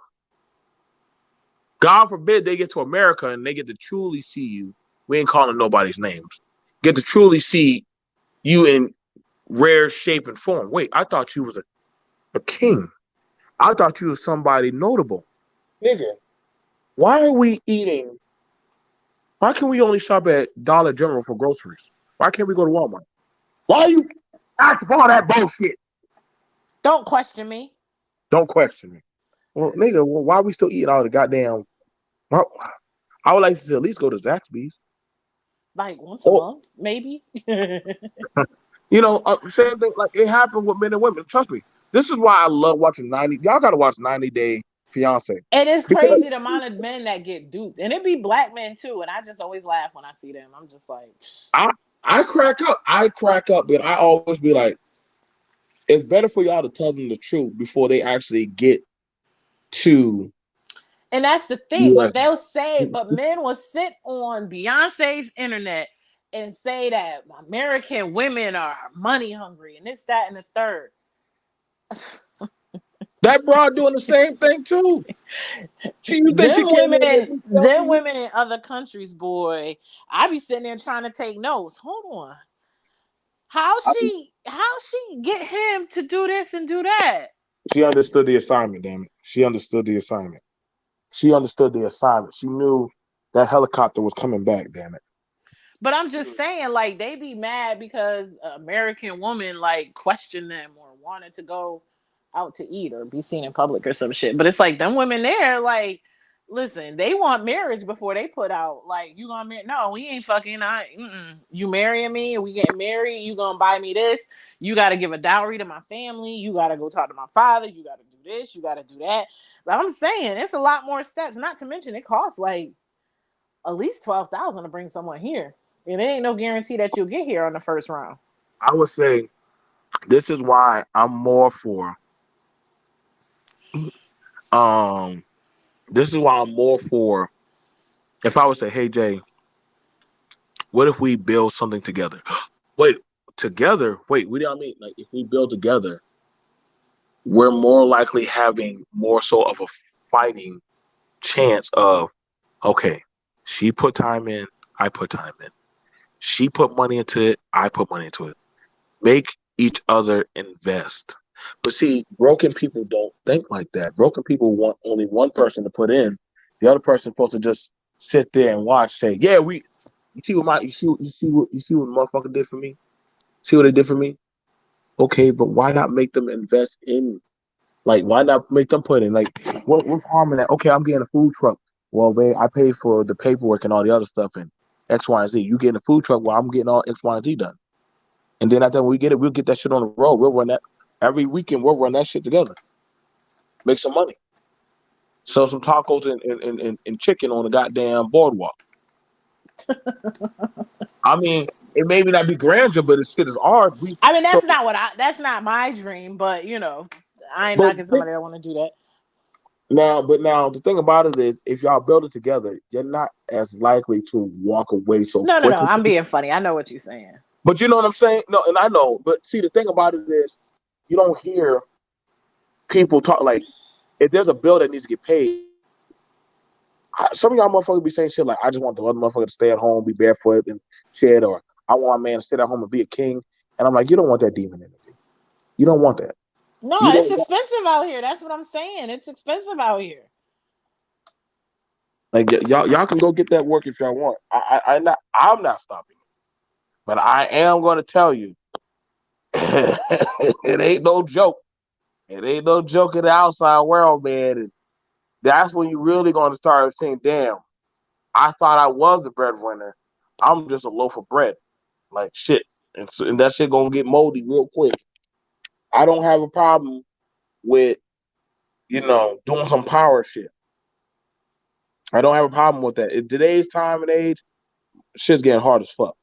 God forbid they get to America and they get to truly see you. We ain't calling nobody's names. Get to truly see you in rare shape and form. Wait, I thought you was a king. I thought you was somebody notable. Nigga, why are we eating? Why can we only shop at Dollar General for groceries? Why can't we go to Walmart? Why are you asking for all that bullshit? Don't question me. Don't question me. Well, nigga, why are we still eating all the goddamn? Well, I would like to at least go to Zaxby's. Like once a Oh, month, maybe. same thing. Like it happened with men and women. Trust me. This is why I love watching 90. Y'all got to watch 90 Day Fiance And it's because crazy the amount of men that get duped. And it be black men too. And I just always laugh when I see them. I'm just like, psh. I crack up. I crack up, but I always be like, it's better for y'all to tell them the truth before they actually get to And that's the thing. US. But they'll say, but men will sit on Beyonce's internet and say that American women are money hungry and this, that, and the third. That broad doing the same thing too. You think she them came in women, and them women in other countries, boy, I be sitting there trying to take notes. Hold on. How she get him to do this and do that? she understood the assignment, damn it. She understood the assignment. She understood the assignment. She knew that helicopter was coming back, damn it. But I'm just saying, like, they be mad because an American woman like questioned them or wanted to go out to eat or be seen in public or some shit. But it's like them women there, like, listen, they want marriage before they put out like, you gonna marry? No, we ain't fucking. You marrying me? We getting married? You gonna buy me this? You got to give a dowry to my family. You got to go talk to my father. You got to do this. You got to do that. But I'm saying it's a lot more steps. Not to mention it costs like at least 12,000 to bring someone here. And it ain't no guarantee that you'll get here on the first round. I would say this is why I'm more for um this is why I'm more for if I would say, hey Jay, what if we build something together? Wait, together? Wait, what do I mean? Like if we build together, we're more likely having more so of a fighting chance of okay, she put time in, I put time in. She put money into it, I put money into it. Make each other invest. But see, broken people don't think like that. Broken people want only one person to put in. The other person supposed to just sit there and watch. Say, yeah, you see what motherfucker did for me. See what they did for me. Okay, but why not make them invest in? Like, why not make them put in? Like, what's harm in that? Okay, I'm getting a food truck. Well, man, I paid for the paperwork and all the other stuff and X, Y, and Z. You getting a food truck? Well, I'm getting all X, Y, and Z done. And then after we get it, we'll get that shit on the road. We'll run that every weekend. We'll run that shit together. Make some money. Sell some tacos and chicken on the goddamn boardwalk. I mean, it may not be grandeur, but it's shit is ours. I mean, So that's not my dream, but I ain't But knocking somebody that want to do that. now the thing about it is, if y'all build it together, you're not as likely to walk away so No, no, no. quickly. I'm being funny. I know what you're saying. But you know what I'm saying? No, and I know. But see, the thing about it is, you don't hear people talk like if there's a bill that needs to get paid. Some of y'all motherfuckers be saying shit like, "I just want the other motherfucker to stay at home, be barefoot and shit," or "I want a man to sit at home and be a king." And I'm like, you don't want that demon energy. You don't want that. No, You it's don't want, expensive out here. That's what I'm saying. It's expensive out here. like y'all can go get that work if y'all want. I'm not stopping you, but I am going to tell you, it ain't no joke. It ain't no joke in the outside world, man. And that's when you really going to start saying, "Damn, I thought I was the breadwinner. I'm just a loaf of bread." Like shit, and that shit gonna get moldy real quick. I don't have a problem with doing some power shit. I don't have a problem with that. In today's time and age, shit's getting hard as fuck.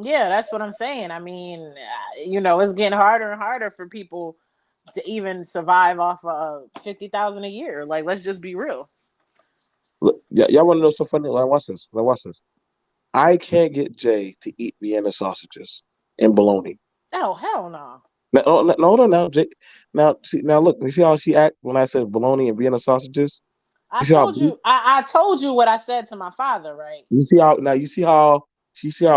Yeah, that's what I'm saying. I mean, it's getting harder and harder for people to even survive off of 50,000 a year. Like, let's just be real. Look, y'all want to know something funny? Like, watch this. Like, watch this. I can't get Jay to eat Vienna sausages and bologna. Oh, hell no. Now, no, hold on now, Jay. Now, see, now look. You see how she act when I said bologna and Vienna sausages? I You see how told you. I told you what I said to my father, right? you see how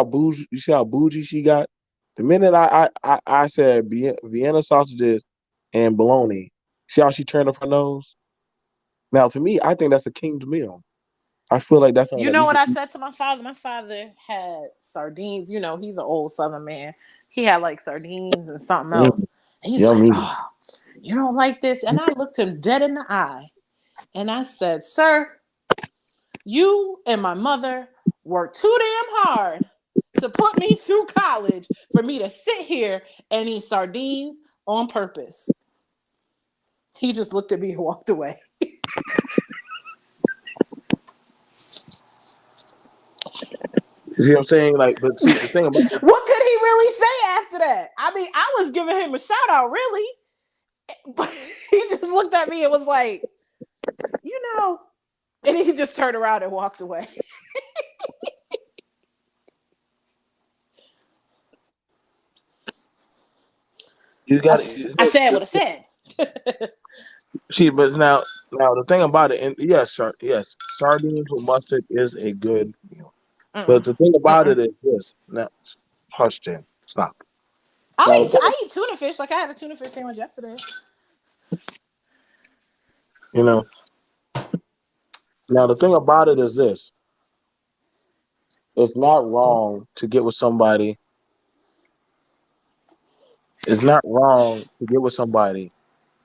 bougie she got. The minute I said Vienna sausages and bologna, see how she turned up her nose. Now to me, I think that's a king's meal. I feel like that's something You that know we what could I eat. said to my father? My father had sardines. He's an old Southern man. He had like sardines and something Mm, else. And he's like, yummy. "Oh, you don't like this?" And I looked him dead in the eye and I said, "Sir, you and my mother worked too damn hard to put me through college for me to sit here and eat sardines on purpose." He just looked at me and walked away. You see what I'm saying? Like, but see, the thing about it, What could he really say after that? I mean, I was giving him a shout out, really. But he just looked at me and was like, you know, and he just turned around and walked away. you I, got I said what I said. see, but now the thing about it, and yes, yes, sardines with mustard is a good meal. But Mm-mm. the thing about Mm-mm. it is this. Now, hush, Jen, stop. Now, I the eat, thing, I eat tuna fish. Like I had a tuna fish sandwich yesterday. you know, now the thing about it is this. It's not wrong to get with somebody. It's not wrong to get with somebody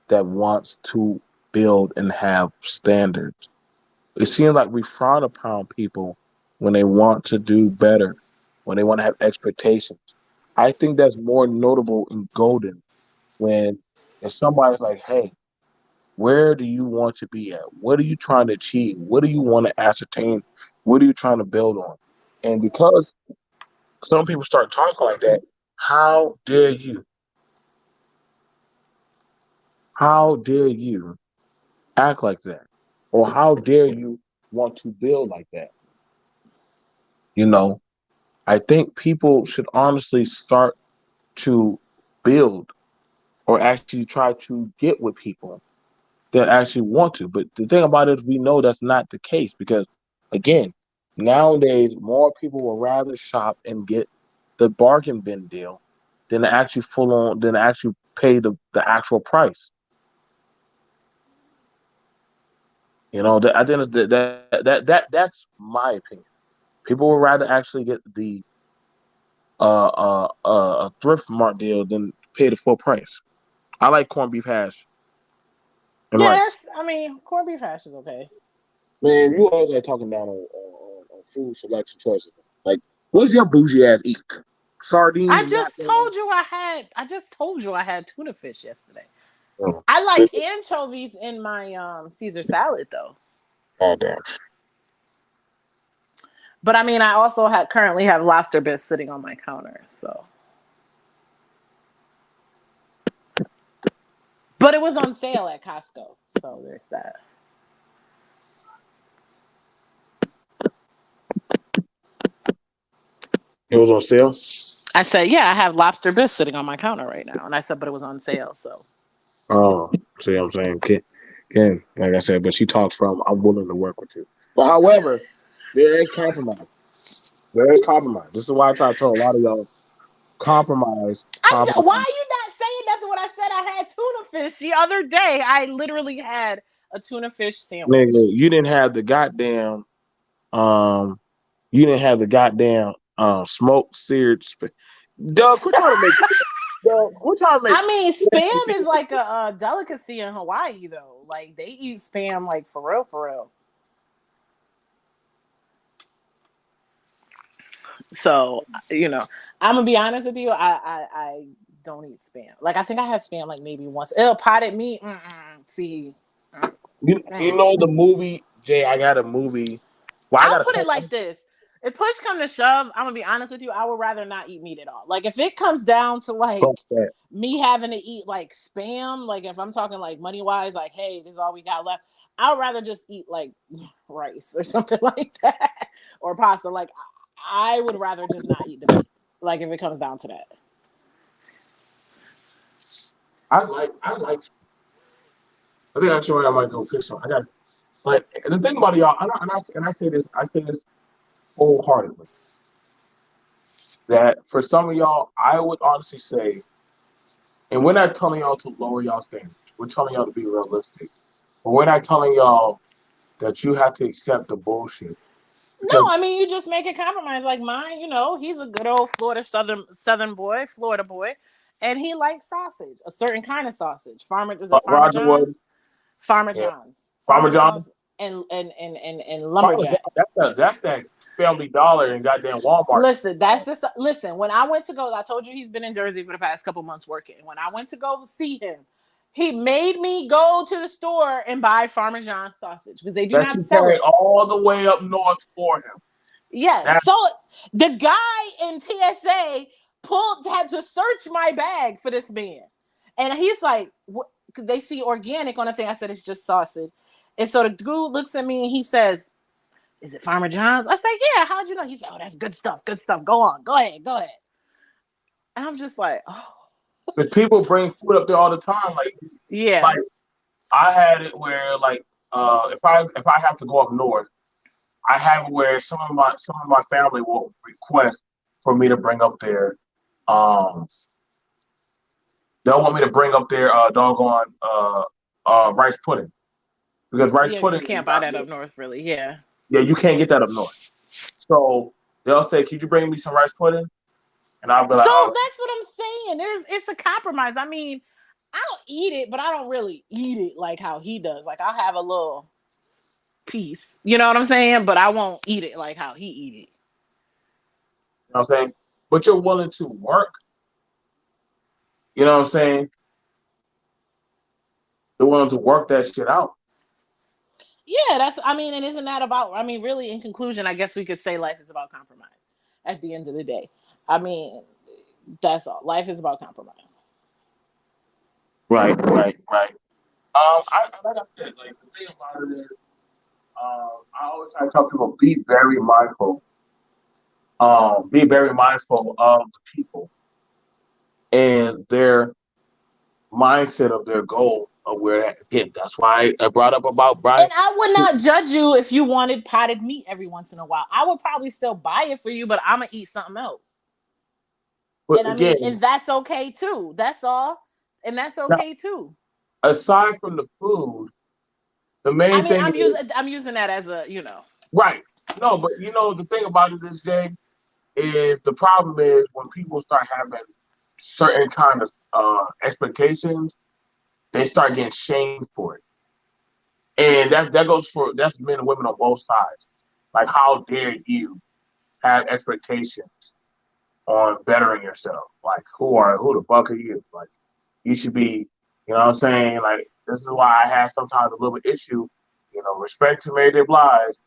that wants to build and have standards. It seems like we frown upon people when they want to do better, when they want to have expectations. I think that's more notable in Golden when if somebody's like, "Hey, where do you want to be at? What are you trying to achieve? What do you want to ascertain? What are you trying to build on?" And because some people start talking like that, how dare you? How dare you act like that? Or how dare you want to build like that? You know, I think people should honestly start to build or actually try to get with people that actually want to. But the thing about it is we know that's not the case because again, nowadays more people will rather shop and get the bargain bin deal than actually pay the actual price. I think that's my opinion. People would rather actually get the a thrift mart deal than pay the full price. I like corned beef hash and Yeah, rice. I mean, corned beef hash is okay. Man, you always like talking down on food selection choices. Like, what's your bougie ass eat? Sardines I and just macaroni? told you I had tuna fish yesterday. Oh, I like anchovies in my Caesar salad though. oh damn. But I mean, I also currently have lobster bits sitting on my counter. So, But it was on sale at Costco, so there's that. It was on sale. I said, yeah, I have lobster bisque sitting on my counter right now, and I said, but it was on sale, so. Oh, see what I'm saying? Ken, like I said, but she talks from I'm willing to work with you. But however, there is compromise. There is compromise. This is why I try to tell a lot of y'all compromise, Why compromise. are you not saying that's what I said? I had tuna fish the other day. I literally had a tuna fish sandwich. Nigga, you didn't have the goddamn um you didn't have the goddamn smoked seared Doug, quit trying to make Doug, quit trying to make I mean, spam is like a delicacy in Hawaii, though. Like they eat spam, like for real, for real. So I'm gonna be honest with you. I don't eat spam. Like I think I had spam like maybe once. Potted meat. See, you know the movie, Jay, I got a movie. Well, I I'll got a put it like this. If push come to shove, I'm gonna be honest with you. I would rather not eat meat at all. Like if it comes down to like me having to eat like spam, like if I'm talking like money wise, like hey, this is all we got left. I'd rather just eat like rice or something like that, or pasta. Like I would rather just not eat the meat. Like if it comes down to that. I like I think that's where I might go pick some. I got like the thing about y'all, and I say this wholeheartedly. That for some of y'all, I would honestly say, and we're not telling y'all to lower y'all standards. We're telling y'all to be realistic. But we're not telling y'all that you have to accept the bullshit. No, I mean you just make a compromise. Like mine, he's a good old Florida Southern boy, Florida boy, and he likes sausage, a certain kind of sausage. Farmer Farmer Roger Wood, John's, Farmer yeah. John's, Farmer John, and Farmer John. Lumberjack. That's that Family Dollar and goddamn Walmart. Listen, listen. When I went to go, I told you he's been in Jersey for the past couple months working. When I went to go see him, he made me go to the store and buy Farmer John's sausage because they do not sell it all the way up north for him. Yes. So the guy in TSA had to search my bag for this man. And he's like, what? Because they see organic on the thing. I said, it's just sausage. And so the dude looks at me and he says, is it Farmer John's? I said, yeah. How'd you know? He said, oh, that's good stuff. Good stuff. Go on. Go ahead. Go ahead. And I'm just like, oh. But people bring food up there all the time. Like, yeah. Like, I had it where, like, if I have to go up north, I have it where some of my family will request for me to bring up their they'll want me to bring up their doggone rice pudding because rice pudding you can't buy that up north really. Yeah you can't get that up north, so they'll say, could you bring me some rice pudding, and I'll be like, so that's what I'm saying. It's a compromise. I mean, I'll eat it, but I don't really eat it like how he does. Like I'll have a little piece, you know what I'm saying? But I won't eat it like how he eat it. You know what I'm saying? But you're willing to work. You know what I'm saying? You're willing to work that shit out. Yeah, and isn't that about, really in conclusion, I guess we could say life is about compromise at the end of the day. I mean, that's all. Life is about compromise. Right. I like I said, like the thing about it is, I always try to tell people be very mindful. Be very mindful of the people and their mindset of their goal of where that. Again, that's why I brought up about Brian. And I would not judge you if you wanted potted meat every once in a while. I would probably still buy it for you, but I'm gonna eat something else. But and and that's okay too. That's all, and that's okay too. Aside from the food, the main thing I'm using that as a right. No, but the thing about it is, Jay, is the problem is when people start having certain kind of expectations, they start getting shamed for it, and that's men and women on both sides. Like, how dare you have expectations on bettering yourself? Like, who the fuck are you? Like, you should be, you know what I'm saying? Like, this is why I have sometimes a little issue, respect to Mary J. Blige,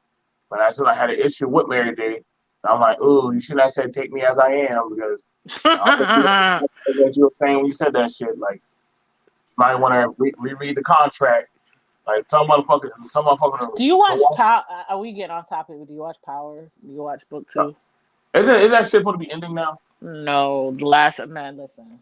but I still had an issue with Mary J. I'm like, ooh, you shouldn't have said take me as I am, because what you were saying when you said that shit, like, Like when I reread the contract, like some motherfucker. Do you watch Power? Are we getting off topic? Do you watch Power? Do you watch Book 2? Is that shit supposed to be ending now? No, the last man. Listen,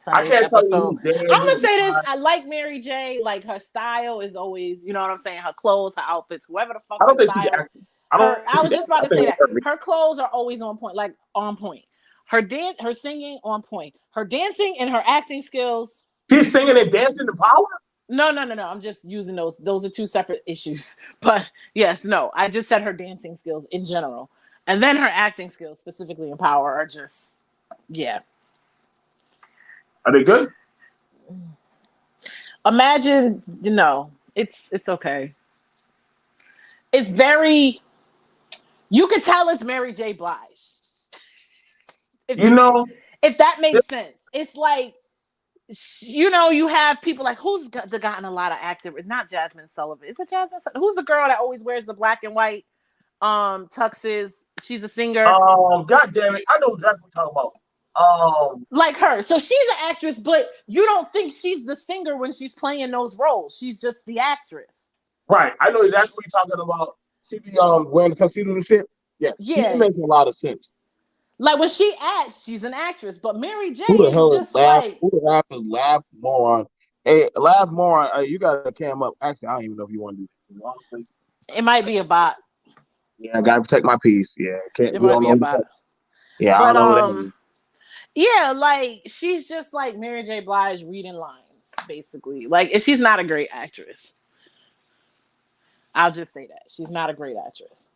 I Sunday's can't tell you episode. who's dead, I'm gonna who's say this. alive. I like Mary J. Like her style is always, you know what I'm saying. Her clothes, her outfits, whoever the fuck I her don't think she's style. acting. I don't I think was she's just acting. about I to say think that her clothes are always on point, like on point. Her dance, her singing on point. Her dancing and her acting skills. she's singing and dancing to Power. No. I'm just using those. Those are two separate issues. But yes, no. I just said her dancing skills in general, and then her acting skills, specifically in Power, are just yeah. Are they good? Imagine, it's okay. It's very. You could tell it's Mary J. Blige. You know, If that makes sense. It's like, you have people like, who's gotten a lot of active, not Jasmine Sullivan. Is it Jasmine Sullivan? Who's the girl that always wears the black and white tuxes? She's a singer. God damn it, I know exactly what you're talking about. Like her. So she's an actress, but you don't think she's the singer when she's playing those roles. She's just the actress. Right, I know exactly what you're talking about. She be wearing the tuxedo and shit. Yeah, she makes a lot of sense. Like when she acts, she's an actress, but Mary J Who the is hell is just like. Who the hell is Laugh Moron? Hey, Laugh Moron, you got to cam up. Actually, I don't even know if you want to do this. It might be a bot. Yeah, I got to protect my peace. Yeah, it might be a bot. Yeah, but, I don't know who that is. Yeah, like she's just like Mary J. Blige reading lines, basically. Like she's not a great actress. I'll just say that. She's not a great actress.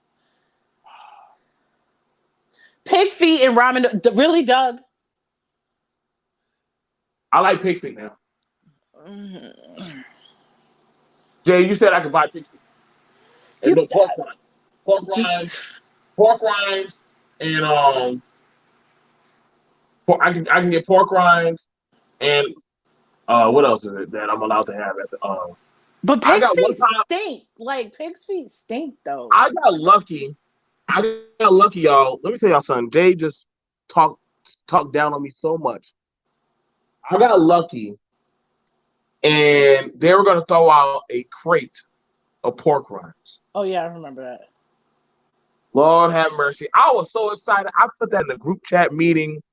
Pig feet and ramen. Really, Doug? I like pig feet now. Mm-hmm. Jay, you said I could buy pig feet. And no pork rinds. Pork rinds, and I can get pork rinds, and what else is it that I'm allowed to have at the But pig's feet stink. Like pig's feet stink though. I got lucky, y'all. Let me tell y'all something. Jay just talked down on me so much. I got lucky, and they were gonna throw out a crate of pork rinds. Oh yeah, I remember that. Lord have mercy. I was so excited. I put that in the group chat meeting.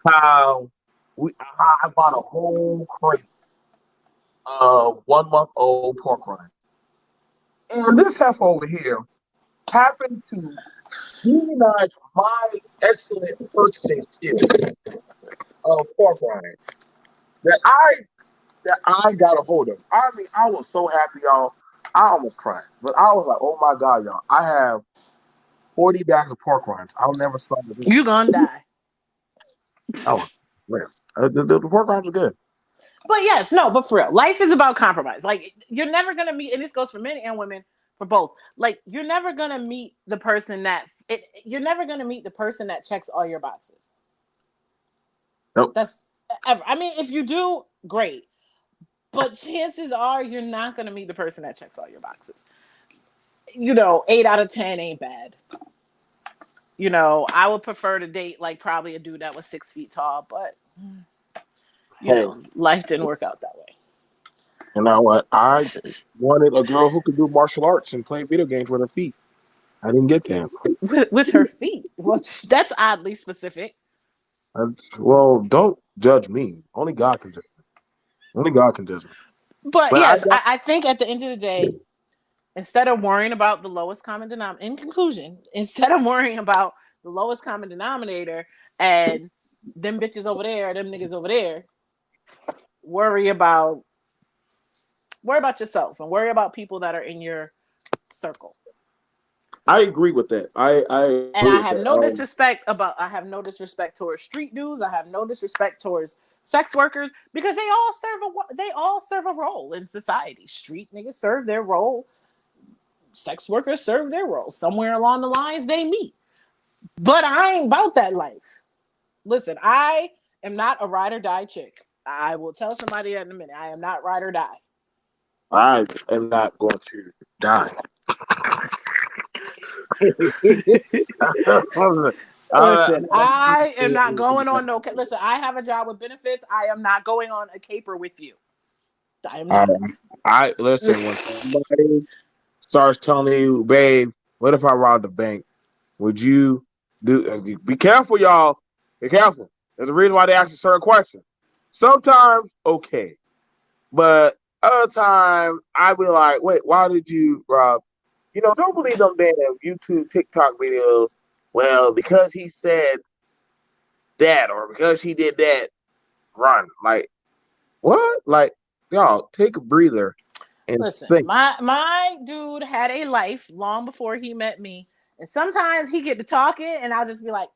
How I bought a whole crate of 1-month-old pork rinds. And this heifer over here happened to demonize my excellent purchasing skills of pork rinds that I got a hold of. I mean, I was so happy, y'all. I almost cried. But I was like, oh my God, y'all. I have 40 bags of pork rinds. I'll never stop with this. You're gonna die. Oh, man. The pork rinds are good. But yes, no, but for real, life is about compromise. Like you're never gonna meet, and this goes for men and women, for both. Like you're never gonna meet the person that checks all your boxes. Nope. That's ever. I mean, if you do, great. But chances are you're not gonna meet the person that checks all your boxes. 8 out of 10 ain't bad. I would prefer to date like probably a dude that was 6 feet tall, but life didn't work out that way. You know what? I wanted a girl who could do martial arts and play video games with her feet. I didn't get that. With her feet? Well, that's oddly specific. Well, don't judge me. Only God can judge me. Only God can judge me. But yes, I think at the end of the day, instead of worrying about the lowest common denominator, in conclusion, instead of worrying about the lowest common denominator and them bitches over there, them niggas over there, worry about yourself and worry about people that are in your circle. I agree with that. I have no disrespect towards street dudes. I have no disrespect towards sex workers because they all serve a role in society. Street niggas serve their role. Sex workers serve their role. Somewhere along the lines they meet. But I ain't about that life. Listen, I am not a ride or die chick. I will tell somebody that in a minute. I am not ride or die. I am not going to die. Listen, I am not going on no. Listen, I have a job with benefits. I am not going on a caper with you. I am not. I listen when somebody starts telling you, babe, what if I robbed the bank? Would you do? Be careful, y'all. Be careful. There's a reason why they ask a certain question. Sometimes, okay, but other time I be like, wait, why did you rob? Don't believe them damn YouTube, TikTok videos. Well, because he said that or because he did that, run. Like what? Like y'all take a breather and Listen, think. my dude had a life long before he met me, and sometimes he get to talking, and I'll just be like,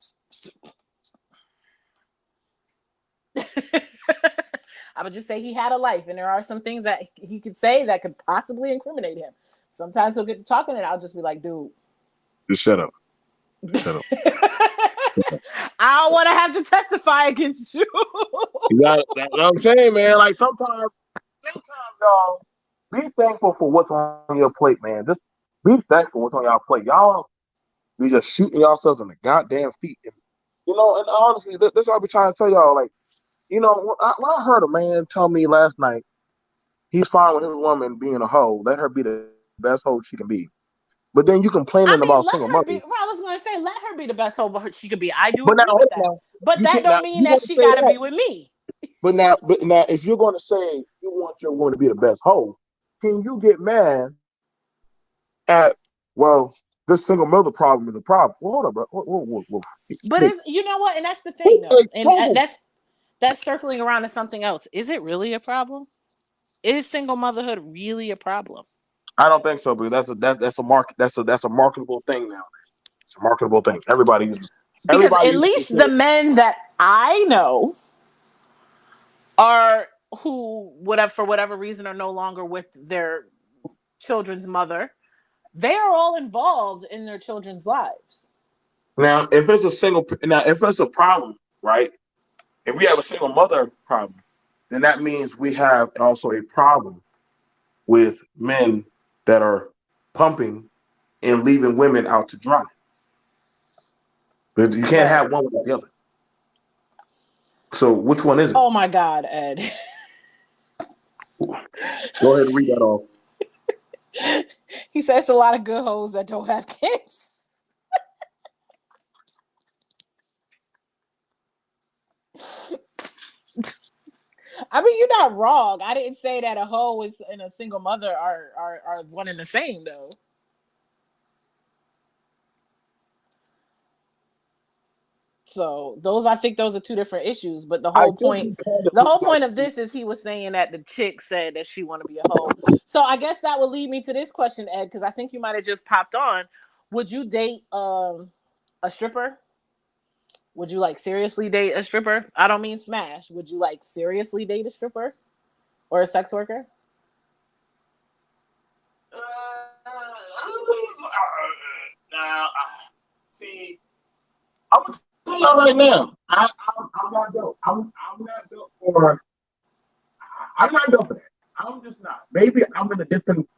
I would just say he had a life, and there are some things that he could say that could possibly incriminate him. Sometimes he'll get to talking, and I'll just be like, dude, Just shut up. Shut up. I don't want to have to testify against you. You got it. That's what I'm saying, man. Like sometimes, y'all be thankful for what's on your plate, man. Just be thankful what's on y'all plate. Y'all be just shooting yourselves in the goddamn feet. And, and honestly, this is what I be trying to tell y'all. Like, when I heard a man tell me last night he's fine with his woman being a hoe, let her be the best hoe she can be. But then you complaining about single let her be. mothers. Well, I was going to say, let her be the best hoe she could be. I do But agree now, with that. But that don't mean that she got to be with me. But now, if you're going to say you want your woman to be the best hoe, can you get mad at, well, this single mother problem is a problem? Well, hold up, bro. Whoa. But you know what? And that's the thing, though. And that's circling around to something else. Is it really a problem? Is single motherhood really a problem? I don't think so, because that's a marketable thing now. It's a marketable thing. Because at uses least the men that I know are who whatever for whatever reason are no longer with their children's mother. They are all involved in their children's lives. Now, if it's a problem, right? If we have a single mother problem, then that means we have also a problem with men that are pumping and leaving women out to dry. But you can't have one without the other. So which one is it? Oh my God, Ed. Go ahead and read that off. He says a lot of good hoes that don't have kids. I mean, you're not wrong. I didn't say that a hoe and a single mother are one and the same, though. So I think those are two different issues. But the whole point of this is he was saying that the chick said that she want to be a hoe. So I guess that would lead me to this question, Ed, because I think you might have just popped on. Would you date a stripper? Would you seriously date a stripper? I don't mean smash. Would you seriously date a stripper or a sex worker? Now, see, I'm gonna tell y'all right now. I'm not dope. I'm not dope for. I'm not dope for that. I'm just not. Maybe I'm in a different.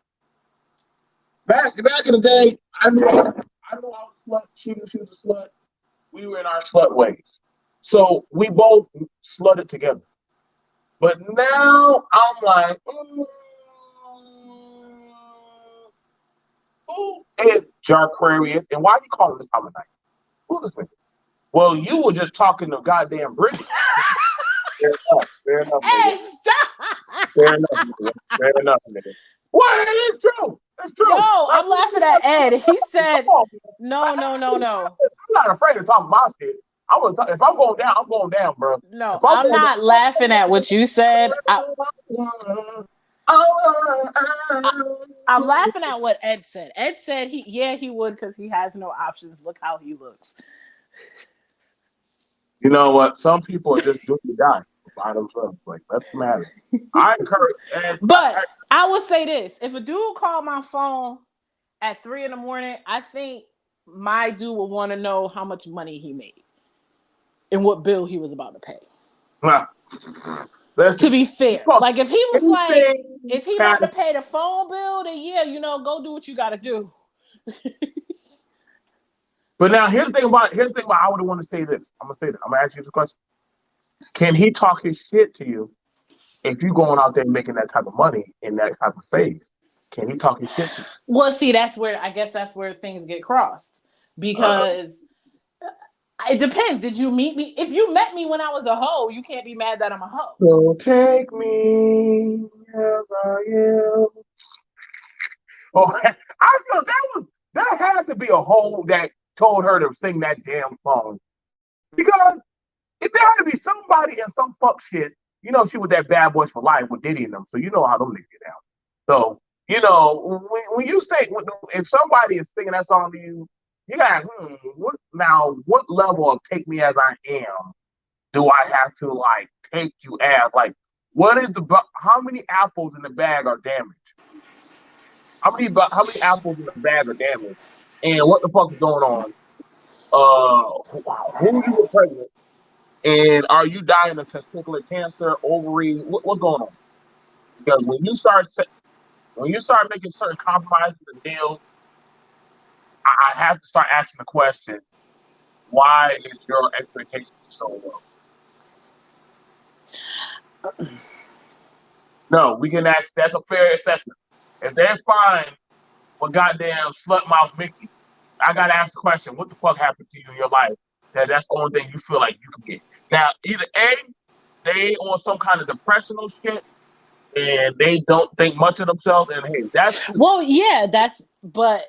Back in the day, I knew I was a slut. She was a slut. We were in our slut ways, so we both slutted together. But now I'm like, who is Jarquarius, and why are you calling this time of night? Who's this nigga? Well, you were just talking to goddamn Brittany. Fair enough, nigga. Fair enough, nigga. What? It's true. It's true. Yo, I'm laughing at Ed. He said, no. I'm not afraid to talk about shit. If I'm going down, I'm going down, bro. No, I'm not laughing at what you said. I'm laughing at what Ed said. Ed said he would because he has no options. Look how he looks. You know what? Some people are just doomed to die by themselves. That's the matter. I encourage. But I would say this: if a dude called my phone at 3 a.m, I think my dude would want to know how much money he made and what bill he was about to pay. To be fair, if he was is he about to pay the phone bill? Then go do what you got to do. But now here's the thing about I would want to say this. I'm gonna say this. I'm gonna ask you this question. Can he talk his shit to you if you going out there making that type of money in that type of phase? Can he talk his shit to you? Well, see, that's where things get crossed Uh, because it depends. Did you meet me? If you met me when I was a hoe, you can't be mad that I'm a hoe. so take me as I am. Oh, I feel that had to be a hole that told her to sing that damn song because if there had to be somebody in some fuck shit, she was that Bad Boys for Life with Diddy and them, so you know how them niggas get down. So when you say if somebody is singing that song to you, you got what level of take me as I am do I have to like take you as like what is how many apples in the bag are damaged? How many apples in the bag are damaged? And what the fuck is going on? Who you were pregnant? And are you dying of testicular cancer, ovary? What's going on? Because when you start making certain compromises and deals, I have to start asking the question: why is your expectation so low? No, we can ask. That's a fair assessment. If they're fine with goddamn slut mouth Mickey, I gotta ask the question: what the fuck happened to you in your life that's the only thing you feel like you can get? Now, either A, they on some kind of depressional shit and they don't think much of themselves, and hey, that's cool. Well, yeah, but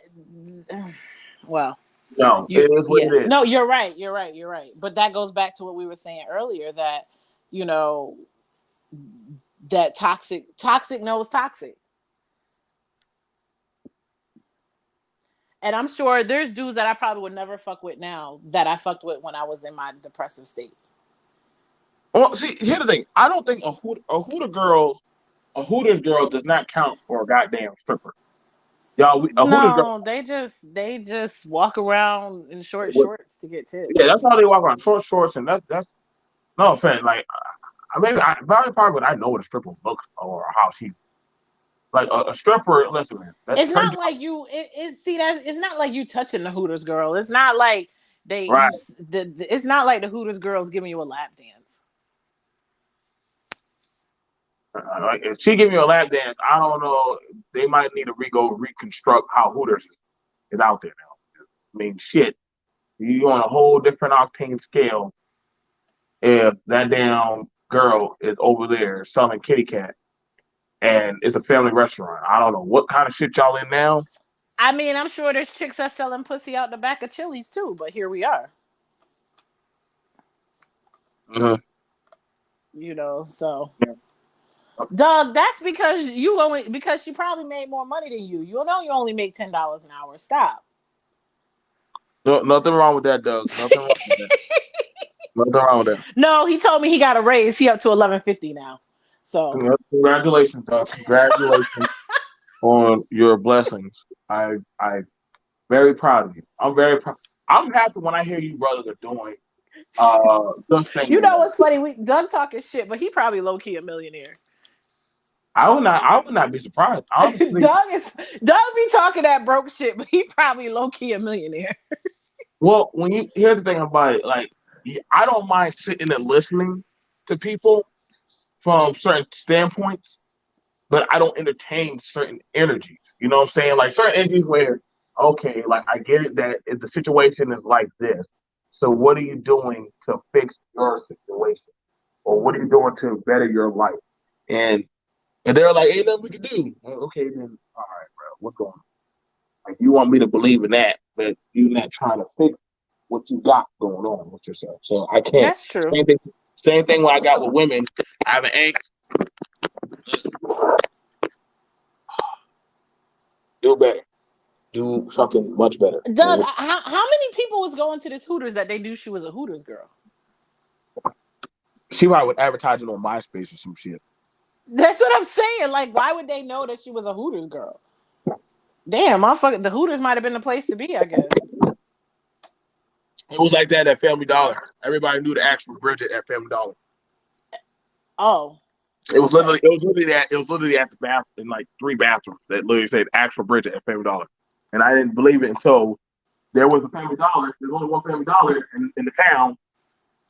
well, No, it is what yeah, it is. no, you're right, but that goes back to what we were saying earlier, that you know that toxic knows toxic. And I'm sure there's dudes that I probably would never fuck with now that I fucked with when I was in my depressive state. Well, see, here's the thing. I don't think a Hooters girl does not count for a goddamn stripper. Y'all, a Hooters girl. No, they just walk around in short With, shorts to get yeah, tips. that's how they walk around, shorts, and that's no offense. Like, probably would I know what a stripper looks or how she like a stripper. Listen, man, that's It's her not job, like it's not like you touching the Hooters girl. It's not like right? it's not like the Hooters girl's giving you a lap dance. Like if she give me a lap dance, I don't know. They might need to reconstruct how Hooters is out there now. I mean, shit, you on a whole different octane scale if that damn girl is over there selling kitty cat and it's a family restaurant. I don't know what kind of shit y'all in now. I mean, I'm sure there's chicks that selling pussy out the back of Chili's too, but here we are. Uh-huh. So Yeah. Doug, that's because she probably made more money than you. You know you only make $10 an hour. Stop. No, nothing wrong with that, Doug. Nothing wrong with that. Nothing wrong with that. No, he told me he got a raise. He up to 11.50 now. So Congratulations, Doug. Congratulations on your blessings. I very proud of you. I'm very proud. I'm happy when I hear you brothers are doing good things. you know what's funny? Doug talking shit, but he probably low key a millionaire. I would not be surprised. Honestly, Doug be talking that broke shit, but he probably low key a millionaire. well, here's the thing about it, like I don't mind sitting and listening to people from certain standpoints, but I don't entertain certain energies. You know what I'm saying? Like certain energies where, okay, like I get it that if the situation is like this, so what are you doing to fix your situation? Or what are you doing to better your life? And they're like, ain't nothing we can do. Well, okay, then all right, bro, what's going on? Like you want me to believe in that, but you're not trying to fix what you got going on with yourself. So I can't. That's true. Same thing when I got with women. I have an angst. Do better. Do something much better. Doug, how many people was going to this Hooters that they knew she was a Hooters girl? She probably would advertise it on MySpace or some shit. That's what I'm saying. Like, why would they know that she was a Hooters girl? Damn, motherfucker, the Hooters might have been the place to be, I guess. It was like that at Family Dollar. Everybody knew the actual Bridget at Family Dollar. Oh. It was literally at the bathroom in like 3 bathrooms that literally said actual Bridget at Family Dollar. And I didn't believe it until there was a Family Dollar. There's only one Family Dollar in the town,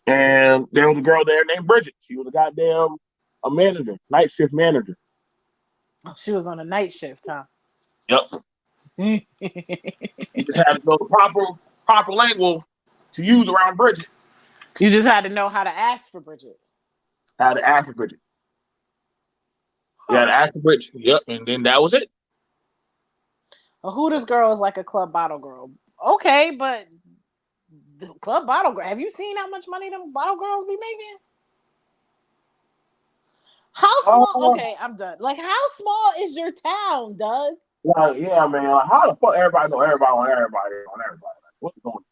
and there was a girl there named Bridget. She was a manager, night shift manager. Oh, she was on a night shift, huh? Yep. You You just had to know the proper lingo to use around Bridget. just had to know how to ask for Bridget. How to ask for Bridget. You Huh. had to ask for Bridget. Yep, and then that was it. A Hooters girl is like a club bottle girl. Okay, but the club bottle girl. Have you seen how much money them bottle girls be making? How small? Oh, Okay, I'm done. Like, how small is your town, Doug? like, yeah, man. Like, how the fuck everybody know everybody on everybody on everybody? Like, what's going on?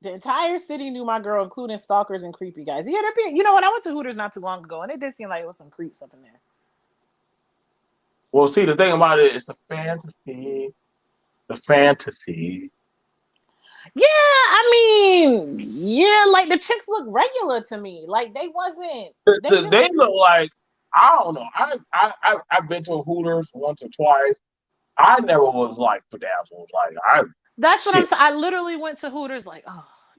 The entire city knew my girl, including stalkers and creepy guys. Yeah, you know what? I went to Hooters not too long ago, and it did seem like it was some creeps up in there. Well, see, the thing about it is the fantasy. The fantasy. Yeah, I mean, yeah, like the chicks look regular to me. Like they wasn't. They They just. look like, I don't know. I've been to a Hooters once or twice. I never was like bedazzled. Like That's what I'm shit. saying. I literally went to Hooters like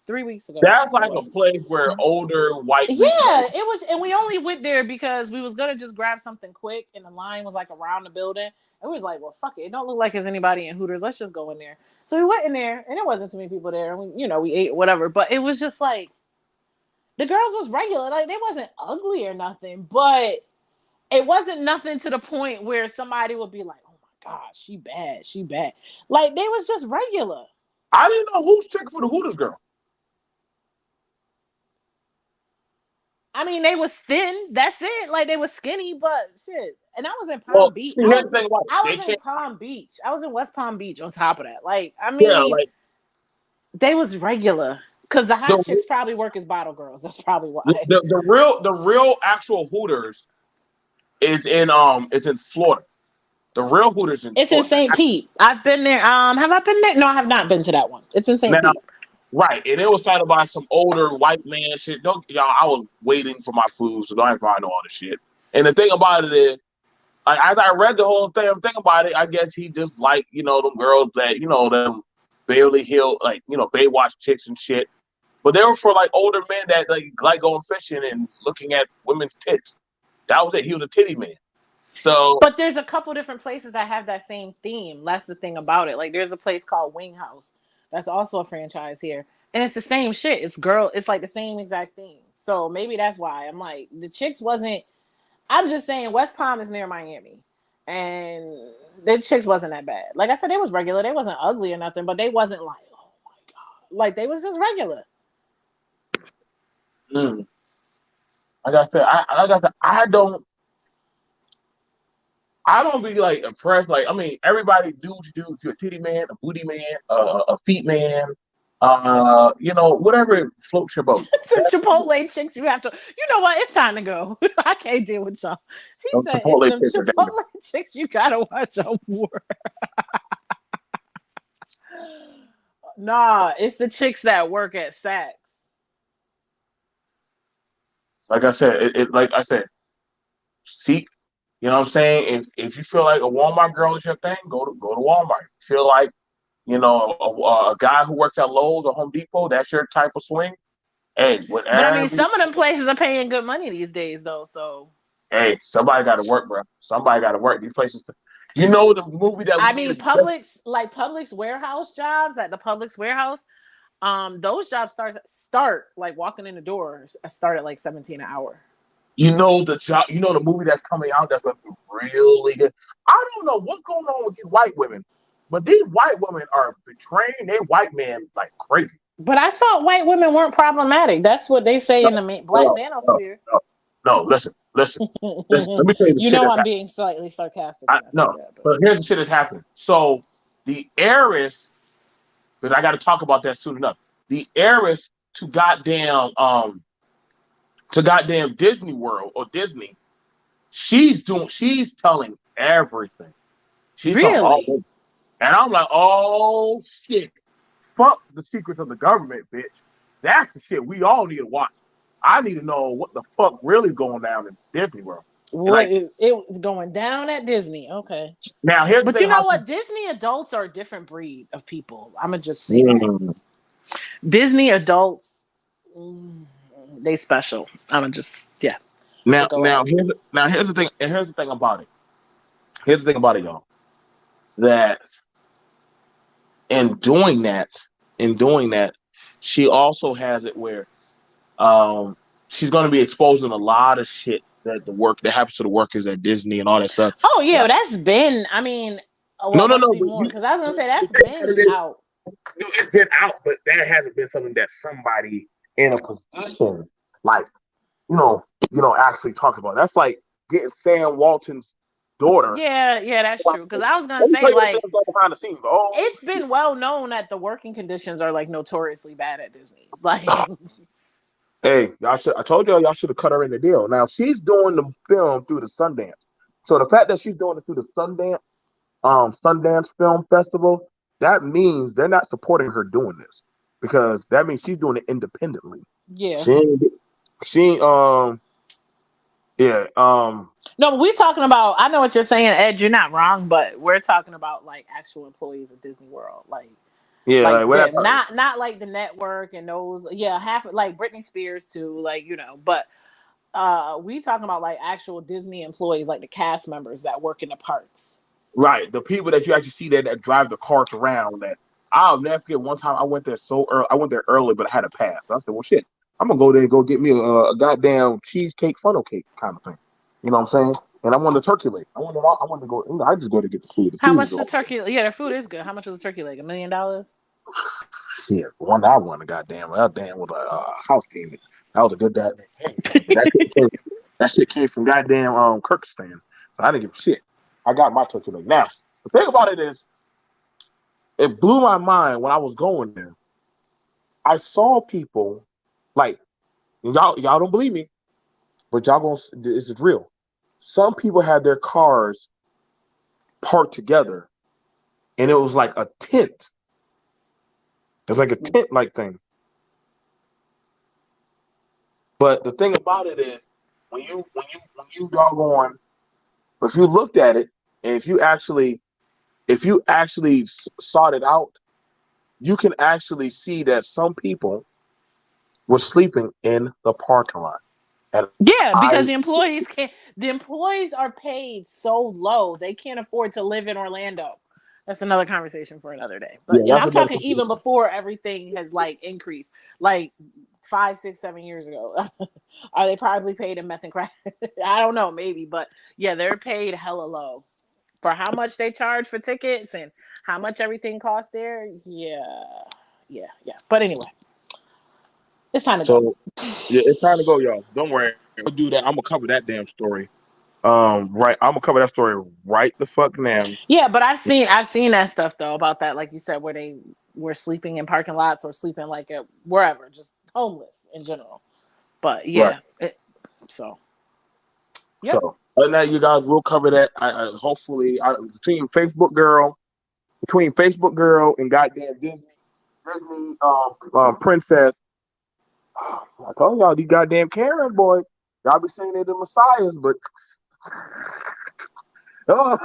3 weeks ago. That's like a place where older white men Yeah, go. it was, and we only went there because we was gonna just grab something quick, and the line was like around the building. And we was like, well, fuck it. It don't look like there's anybody in Hooters. Let's just go in there. So we went in there, and there wasn't too many people there. And we ate whatever. But it was just like the girls was regular. Like they wasn't ugly or nothing, but it wasn't nothing to the point where somebody would be like, oh my god, she bad, she bad. Like they was just regular. I didn't know who's checking for the Hooters girl. I mean, they was thin. That's it. Like they was skinny, but shit. And I was in Palm Well, Beach. see, here's the thing about it. I They was in can't. Palm Beach. I was in West Palm Beach. On top of that, like I Yeah, mean, like they was regular because the hot the chicks probably work as bottle girls. That's probably why. the real actual Hooters is in it's in Florida. The real Hooters in It's in Florida. St. Pete. I've been there. Have I been there? No, I have not been to that one. It's in St. Now, Pete. right, and it was started by some older white man shit. Don't y'all? I was waiting for my food, so don't ask me I know all this shit. And the thing about it is, like, as I read the whole thing about it, I guess he just like them girls that them barely healed, like Baywatch chicks and shit. But they were for like older men that like going fishing and looking at women's tits. That was it. He was a titty man. So But there's a couple different places that have that same theme. That's the thing about it. Like there's a place called Wing House. That's also a franchise here. And it's the same shit. It's like the same exact theme. So maybe that's why I'm like the chicks wasn't. I'm just saying West Palm is near Miami. And the chicks wasn't that bad. Like I said, they was regular. They wasn't ugly or nothing, but they wasn't like, oh my god. Like they was just regular. like I said, I don't be like impressed. Like, I mean, everybody do what you do. If you're a titty man, a booty man, a feet man, whatever floats your boat. Some Chipotle chicks you have to. You know what? It's time to go. I can't deal with y'all. He said it's Chipotle them chicks are dangerous. Chipotle chicks you gotta watch out for. Nah, it's the chicks that work at Saks. Like I said, like I said, seek. You know what I'm saying? If you feel like a Walmart girl is your thing, go to Walmart. If you feel like a guy who works at Lowe's or Home Depot, that's your type of swing. Hey, But I mean, whatever. some of them places are paying good money these days, though. So Hey, somebody got to work, bro. Somebody got to work. These places. You know the movie that I we mean, need. Publix warehouse jobs at the Publix warehouse. Those jobs start like walking in the doors. Start at like 17 an hour. You know the job. You know the movie that's coming out that's going to be really good. I don't know what's going on with these white women, but these white women are betraying their white men like crazy. But I thought white women weren't problematic. That's what they say No, in the black no, no, manosphere. no, no. Listen. Let me tell you the You shit know that's I'm happening. being slightly sarcastic when I say No, that. But but here's the shit that's happening. So the heiress, but I got to talk about that soon enough. The heiress to goddamn Disney World or Disney, she's telling everything. She's telling all really, this. And I'm like, oh shit. Fuck the secrets of the government, bitch. That's the shit we all need to watch. I need to know what the fuck really going down in Disney World. And What is it was going down at Disney? Okay. now here's the But thing: you how know she. what? Disney adults are a different breed of people. I'm gonna just say that. Mm. Disney adults, they special. I'm gonna just to Now, go ahead. here's the thing, and here's the thing about it. Here's the thing about it, y'all. That in doing that, in doing that, she also has it where um she's going to be exposing a lot of shit that happens to the workers at Disney and all that stuff. Oh yeah, Like, that's been. I mean, no, well, no, let's no. be But more because I was gonna say the that's thing about been it is, out. it's been out, but that hasn't been something that somebody in a position like actually talks about. That's like getting Sam Walton's daughter. Yeah, that's Like, true. Because I was gonna let me say tell you what like goes on behind the scenes. Oh it's been well known that the working conditions are like notoriously bad at Disney. Like, hey, I told y'all should have cut her in the deal. Now she's doing the film through the Sundance. So the fact that she's doing it through the Sundance Film Festival, that means they're not supporting her doing this. Because that means she's doing it independently. yeah. She ain't she yeah, No, but we're talking about. I know what you're saying, Ed. You're not wrong, but we're talking about like actual employees of Disney World, yeah, like like whatever. them, not like the network and those. Yeah, half like Britney Spears too, like But we talking about like actual Disney employees, like the cast members that work in the parks. Right. The people that you actually see that drive the carts around that I'll never forget one time I went there so early. I went there early, but I had a pass. So I said, well, shit, I'm going to go there and go get me a goddamn cheesecake funnel cake kind of thing. You know what I'm saying? And I wanted a turkey leg. I wanted to go, I just go to get the food. The How food is much the all turkey? Yeah, their food is good. How much was the turkey leg? $1 million? shit. The one that I wanted, goddamn, that damn was a house king. That was a good goddamn cake. But that shit came from goddamn Kirkistan. So I didn't give a shit. I got my turkey leg. Now, the thing about it is, it blew my mind when I was going there. I saw people like y'all don't believe me, but y'all gonna this is real. Some people had their cars parked together, and it was like a tent. It's like a tent like thing. But the thing about it is, when you doggone, if you looked at it, and if you actually sought it out, you can actually see that some people were sleeping in the parking lot. And Yeah, I because the employees are paid so low they can't afford to live in Orlando. That's another conversation for another day. yeah, And that's I'm another talking even conversation. before everything has like increased, like 5, 6, 7 years ago. Are they probably paid in meth and crack? I don't know, maybe, but yeah, they're paid hella low for how much they charge for tickets and how much everything costs there. Yeah. But anyway, it's time to go. So yeah, it's time to go, y'all. Don't worry. We'll do that. I'm gonna cover that damn story. Right. I'm gonna cover that story right the fuck now. Yeah, but I've seen that stuff though about that, like you said, where they were sleeping in parking lots or sleeping like at wherever, just homeless in general. But Right. so yep. So other than that, you guys will cover that. I hopefully between Facebook girl and goddamn Disney princess. I told y'all these goddamn Karen boys. Y'all be saying they're the messiahs, but oh,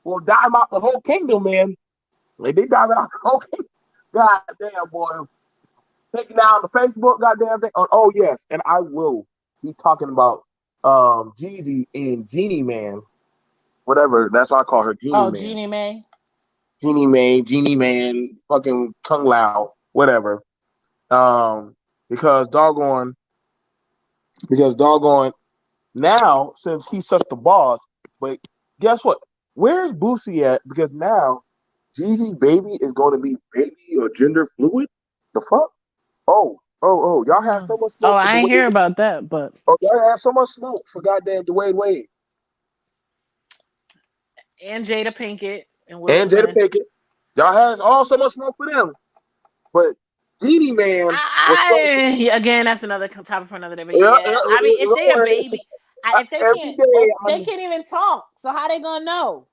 well, dive out the whole kingdom, man. Like, they dive out the whole kingdom. Goddamn boy, taking down the Facebook goddamn thing. Oh yes, and I will be talking about Jeezy and Genie Man, whatever. That's what I call her, Genie Oh, Man, Jeannie Mae. Genie Man, fucking Kung Lao, whatever. Um, because doggone, now since he's such the boss, but guess what? Where's Boosie at? Because now Jeezy's baby is going to be baby or gender fluid. The fuck? Oh! Y'all have so much Oh, smoke for I ain't Dwayne. hear about that, but Oh, y'all have so much smoke for goddamn Dwayne Wade and Jada Pinkett and Will and Jada Smith. Pinkett. Y'all have all so much smoke for them, but Genie Man was so. Again, that's another topic for another day. But Yeah, yeah, I mean, if don't they a worry. baby, if they Every can't, day, they can't even talk. So how they gonna know?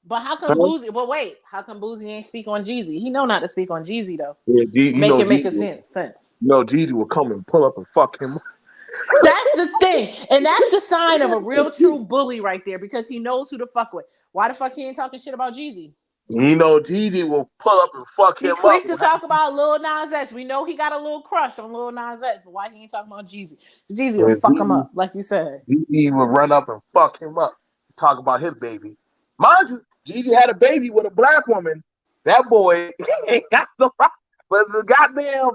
But how come Boozy? Well, wait, how come Boozy ain't speak on Jeezy? He know not to speak on Jeezy though. yeah, Make it make Jeezy, a sense. Jeezy will come and pull up and fuck him. That's the thing. And that's the sign of a real true bully right there, because he knows who to fuck with. Why the fuck he ain't talking shit about Jeezy? You know, Gigi will pull up and fuck He him up. quick to talk about Lil Nas X. We know he got a little crush on Lil Nas X, but why he ain't talking about Jeezy? Jeezy will And fuck him up, like you said. Gigi will run up and fuck him up. Talk about his baby. Mind you, Gigi had a baby with a black woman. That boy ain't got no problem. But the goddamn,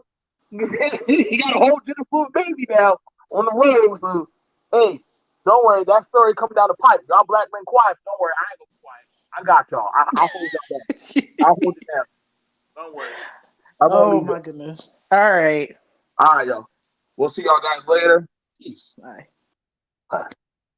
he got a whole Jennifer baby now on the road. So, hey, don't worry. That story coming down the pipe. Y'all black men quiet. Don't worry. I ain't gonna be quiet. I got y'all. I'll hold y'all down. I'll hold it down. Don't worry. I'm gonna Oh leave my it. goodness. All right. All right, y'all. We'll see y'all guys later. Peace. Bye. Bye.